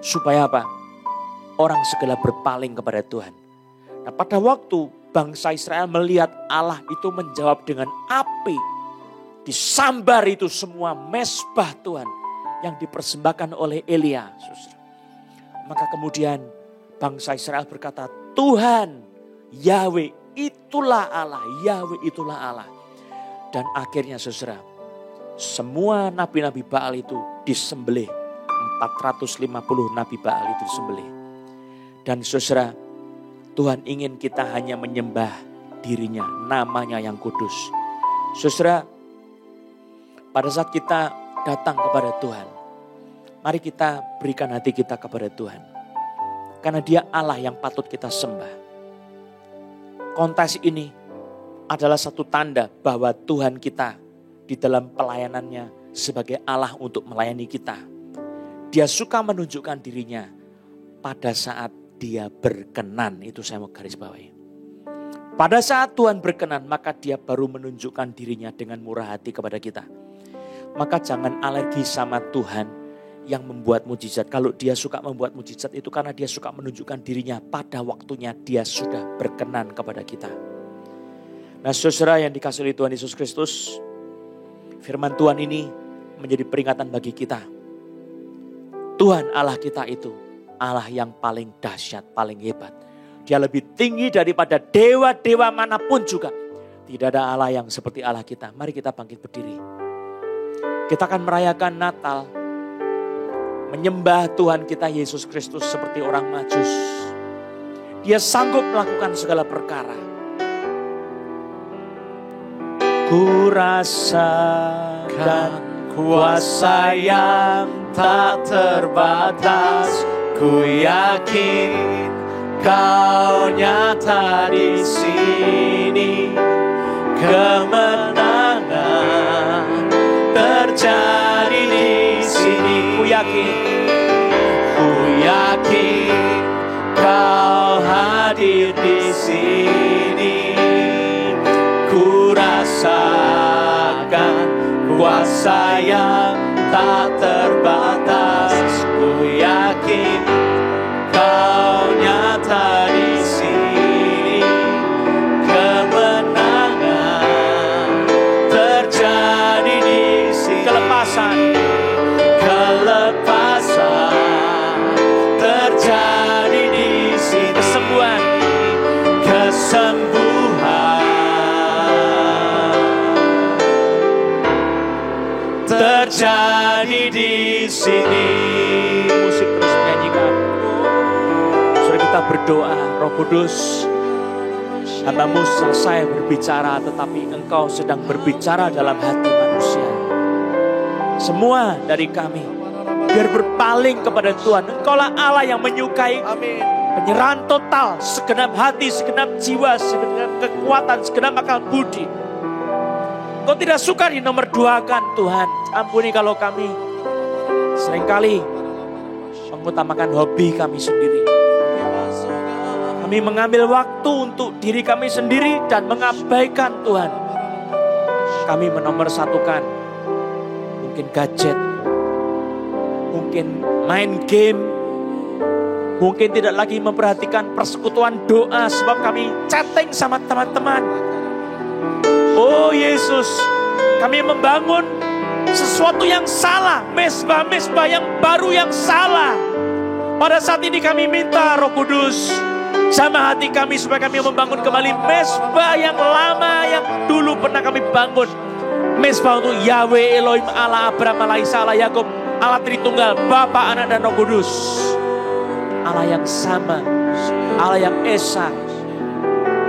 Supaya apa? Orang segala berpaling kepada Tuhan. Nah, pada waktu bangsa Israel melihat Allah itu menjawab dengan api. Disambar itu semua mezbah Tuhan yang dipersembahkan oleh Elia. Maka kemudian bangsa Israel berkata, Tuhan, Yahweh itulah Allah, Yahweh itulah Allah. Dan akhirnya saudara, semua nabi-nabi Baal itu disembelih. 450 nabi Baal itu disembelih. Dan saudara, Tuhan ingin kita hanya menyembah dirinya, namanya yang kudus. Saudara, pada saat kita datang kepada Tuhan, mari kita berikan hati kita kepada Tuhan. Karena Dia Allah yang patut kita sembah. Kontes ini adalah satu tanda bahwa Tuhan kita di dalam pelayanannya sebagai Allah untuk melayani kita. Dia suka menunjukkan dirinya pada saat Dia berkenan. Itu saya mau garis bawahi. Pada saat Tuhan berkenan, maka Dia baru menunjukkan dirinya dengan murah hati kepada kita. Maka jangan alergi sama Tuhan yang membuat mujizat. Kalau Dia suka membuat mujizat itu karena Dia suka menunjukkan dirinya pada waktunya Dia sudah berkenan kepada kita. Nah, saudara yang dikasihi oleh Tuhan Yesus Kristus, firman Tuhan ini menjadi peringatan bagi kita. Tuhan Allah kita itu Allah yang paling dahsyat, paling hebat. Dia lebih tinggi daripada dewa-dewa manapun juga. Tidak ada Allah yang seperti Allah kita. Mari kita bangkit berdiri. Kita akan merayakan Natal. Menyembah Tuhan kita Yesus Kristus seperti orang Majus. Dia sanggup melakukan segala perkara. Ku rasakan kuasa yang tak terbatas. Ku yakin Kau nyata di sini. Kemenangan terjadi di sini. Ku yakin Kau hadir di sini. Ku rasakan kuasa yang tak terbatas. Ku yakin Kau nyata di sini. Kemenangan terjadi di sini. Kelepasan terjadi di sini. Kesembuhan terjadi di sini. Musik terus menyanyikan. Sudah kita berdoa, Roh Kudus, hamba-Mu selesai berbicara, tetapi Engkau sedang berbicara dalam hati manusia. Semua dari kami biar berpaling kepada Tuhan. Engkaulah Allah yang menyukai penyerahan total, segenap hati, segenap jiwa, segenap kekuatan, segenap akal budi. Engkau tidak suka dinomor duakan Tuhan. Ampuni kalau kami seringkali mengutamakan hobi kami sendiri. Kami mengambil waktu untuk diri kami sendiri dan mengabaikan Tuhan. Kami menomorsatukan mungkin gadget, mungkin main game, mungkin tidak lagi memperhatikan persekutuan doa sebab kami chatting sama teman-teman. Oh Yesus, kami membangun sesuatu yang salah, mezbah-mezbah yang baru yang salah. Pada saat ini kami minta Roh Kudus sama hati kami supaya kami membangun kembali mezbah yang lama yang dulu pernah kami bangun. Mezbah untuk Yahweh Elohim Allah Abraham, Allah Isa, Allah Yakub, Allah Tritunggal, Bapa, Anak dan Roh Kudus. Allah yang sama, Allah yang Esa,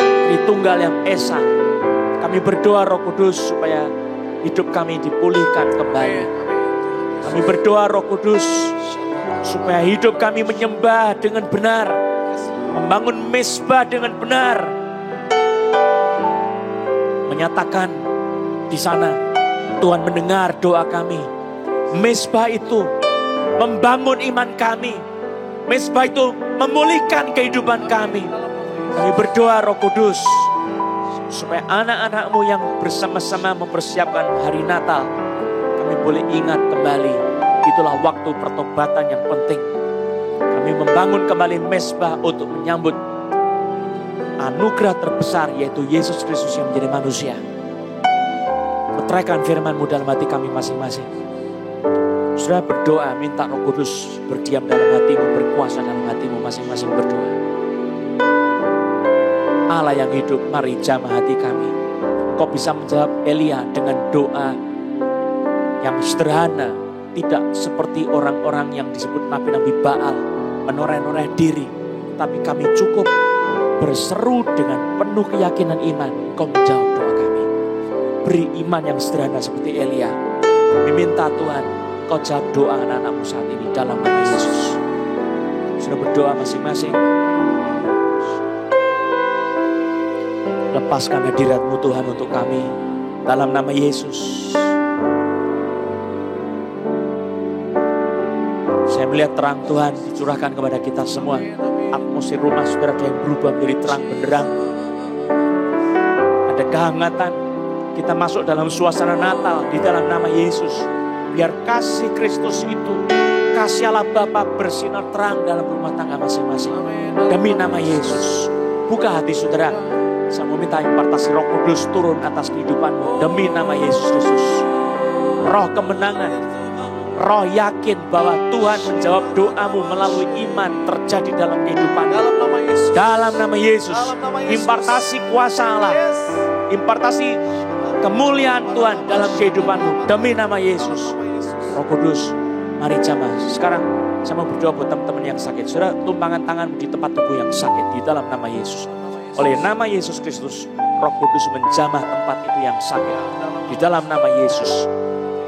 Tritunggal yang Esa. Kami berdoa Roh Kudus supaya hidup kami dipulihkan kembali. Kami berdoa Roh Kudus, supaya hidup kami menyembah dengan benar, membangun mezbah dengan benar, menyatakan di sana Tuhan mendengar doa kami. Mezbah itu membangun iman kami, mezbah itu memulihkan kehidupan kami. Kami berdoa Roh Kudus, supaya anak-anak-Mu yang bersama-sama mempersiapkan hari Natal, kami boleh ingat kembali, itulah waktu pertobatan yang penting. Kami membangun kembali mezbah untuk menyambut anugerah terbesar, yaitu Yesus Kristus yang menjadi manusia. Meteraikan firman-Mu dalam hati kami masing-masing. Saudara berdoa, minta Roh Kudus berdiam dalam hatimu, berkuasa dalam hatimu, masing-masing berdoa. Allah yang hidup, mari jamah hati kami. Kau bisa menjawab Elia dengan doa yang sederhana, tidak seperti orang-orang yang disebut nabi-nabi Baal, menoreh-noreh diri. Tapi kami cukup berseru dengan penuh keyakinan iman, Kau menjawab doa kami. Beri iman yang sederhana seperti Elia. Kami minta Tuhan, Kau jawab doa anak-anak-Mu saat ini dalam nama Yesus. Sudah berdoa masing-masing. Lepaskan hadirat-Mu Tuhan untuk kami dalam nama Yesus. Saya melihat terang Tuhan dicurahkan kepada kita semua. Atmosfer rumah saudara ada yang berubah menjadi terang benderang. Ada kehangatan. Kita masuk dalam suasana Natal di dalam nama Yesus. Biar kasih Kristus itu, kasih Allah Bapa bersinar terang dalam rumah tangga masing-masing. Demi nama Yesus. Buka hati saudara. Saya mau minta impartasi Roh Kudus turun atas kehidupanmu. Demi nama Yesus Kristus. Roh kemenangan. Roh yakin bahwa Tuhan menjawab doamu melalui iman terjadi dalam kehidupan. Dalam nama Yesus. Impartasi kuasa Allah. Impartasi kemuliaan Tuhan dalam kehidupanmu. Demi nama Yesus. Roh Kudus, mari jamah. Sekarang saya mau berdoa buat teman-teman yang sakit. Saudara, tumpangan tanganmu di tempat tubuh yang sakit di dalam nama Yesus. Oleh nama Yesus Kristus, Roh Kudus menjamah tempat itu yang sakit. Di dalam nama Yesus.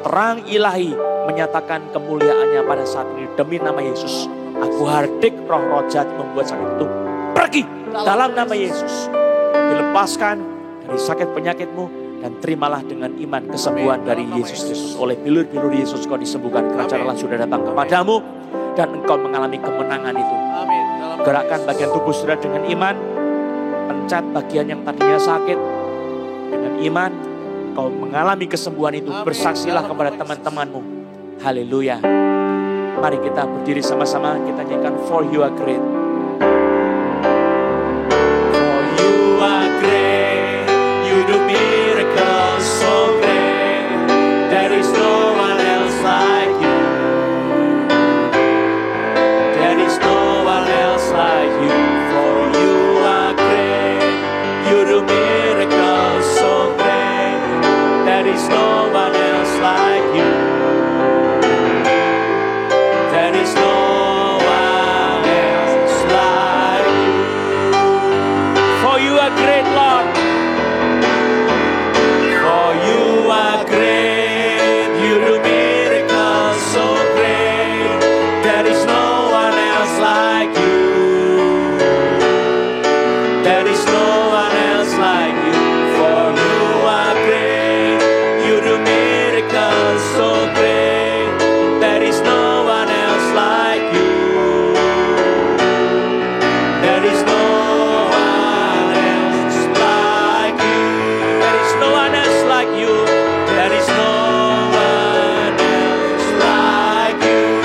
Terang ilahi menyatakan kemuliaannya pada saat ini. Demi nama Yesus. Aku hardik roh-roh jahat membuat sakit itu pergi. Dalam nama Yesus. Dilepaskan dari sakit penyakitmu. Dan terimalah dengan iman kesembuhan dari Yesus Kristus. Oleh bilur-bilur Yesus kau disembuhkan. Kerajaan Allah sudah datang kepadamu. Dan engkau mengalami kemenangan itu. Gerakkan bagian tubuh saudara dengan iman. Pencet bagian yang tadinya sakit. Dengan iman. Kau mengalami kesembuhan itu. Bersaksilah kepada teman-temanmu. Haleluya. Mari kita berdiri sama-sama. Kita nyanyikan For You Are Great. For You Are Great. You do miracles so great. There is no one else like you. There is no one else like you. For You are great. You do miracles so great. There is no one else like you. There is no one else like you. For You are great, Lord. For You are great. You do miracles so great. There is no one else like you. There is no one else like you. For You are great. You do miracles so great. There is no one else like you. There is no one else like you. There is no one else like you. There is no one else like you.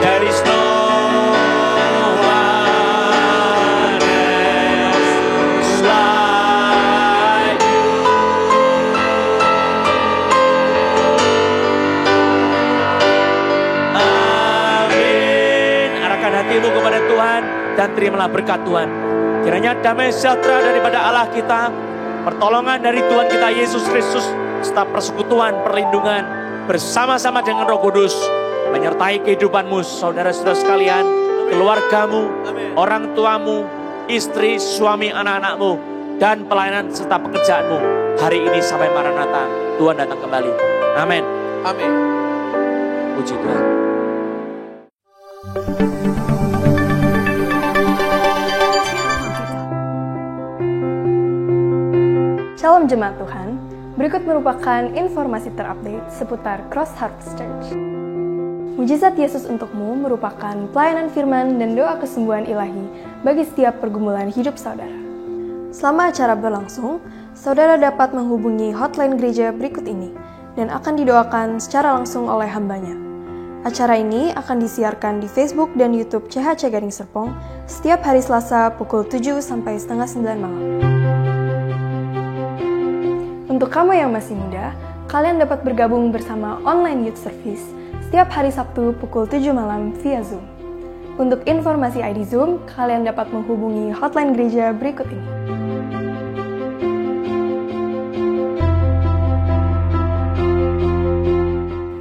There is no one else like you. Amin. Arahkan hatimu kepada Tuhan dan terimalah berkat Tuhan. Kiranya damai sejahtera daripada Allah kita, pertolongan dari Tuhan kita Yesus Kristus, serta persekutuan, perlindungan bersama-sama dengan Roh Kudus menyertai kehidupanmu, saudara-saudara sekalian, keluargamu, orang tuamu, istri, suami, anak-anakmu, dan pelayanan serta pekerjaanmu hari ini sampai Maranatha. Tuhan datang kembali. Amin. Amin. Puji Tuhan. Shalom Jemaat Tuhan, berikut merupakan informasi terupdate seputar Cross Harvest Church. Mujizat Yesus untukmu merupakan pelayanan firman dan doa kesembuhan ilahi bagi setiap pergumulan hidup saudara. Selama acara berlangsung, saudara dapat menghubungi hotline gereja berikut ini dan akan didoakan secara langsung oleh hambanya. Acara ini akan disiarkan di Facebook dan YouTube CHC Gading Serpong setiap hari Selasa pukul 7 sampai setengah 9 malam. Untuk kamu yang masih muda, kalian dapat bergabung bersama online youth service setiap hari Sabtu pukul 7 malam via Zoom. Untuk informasi ID Zoom, kalian dapat menghubungi hotline gereja berikut ini.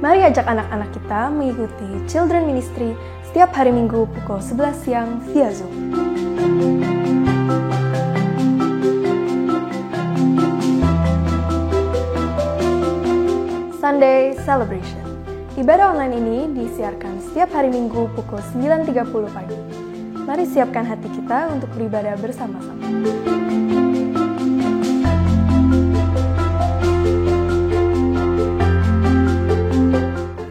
Mari ajak anak-anak kita mengikuti Children Ministry setiap hari Minggu pukul 11 siang via Zoom. Sunday Celebration. Ibadah online ini disiarkan setiap hari Minggu pukul 9.30 pagi. Mari siapkan hati kita untuk beribadah bersama-sama.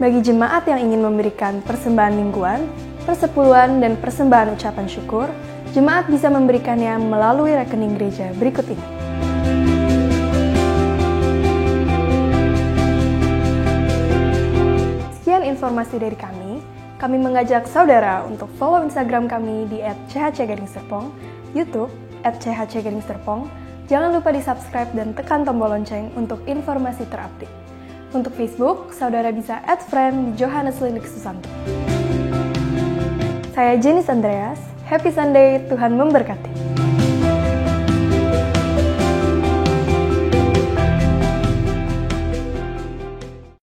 Bagi jemaat yang ingin memberikan persembahan mingguan, persepuluhan, dan persembahan ucapan syukur, jemaat bisa memberikannya melalui rekening gereja berikut ini. Informasi dari kami mengajak saudara untuk follow Instagram kami di @chhcgadingserpong, YouTube @chhcgadingserpong. Jangan lupa di-subscribe dan tekan tombol lonceng untuk informasi terupdate. Untuk Facebook, saudara bisa add friend Johannes Lilik Susanto. Saya Jenis Andreas, Happy Sunday, Tuhan memberkati.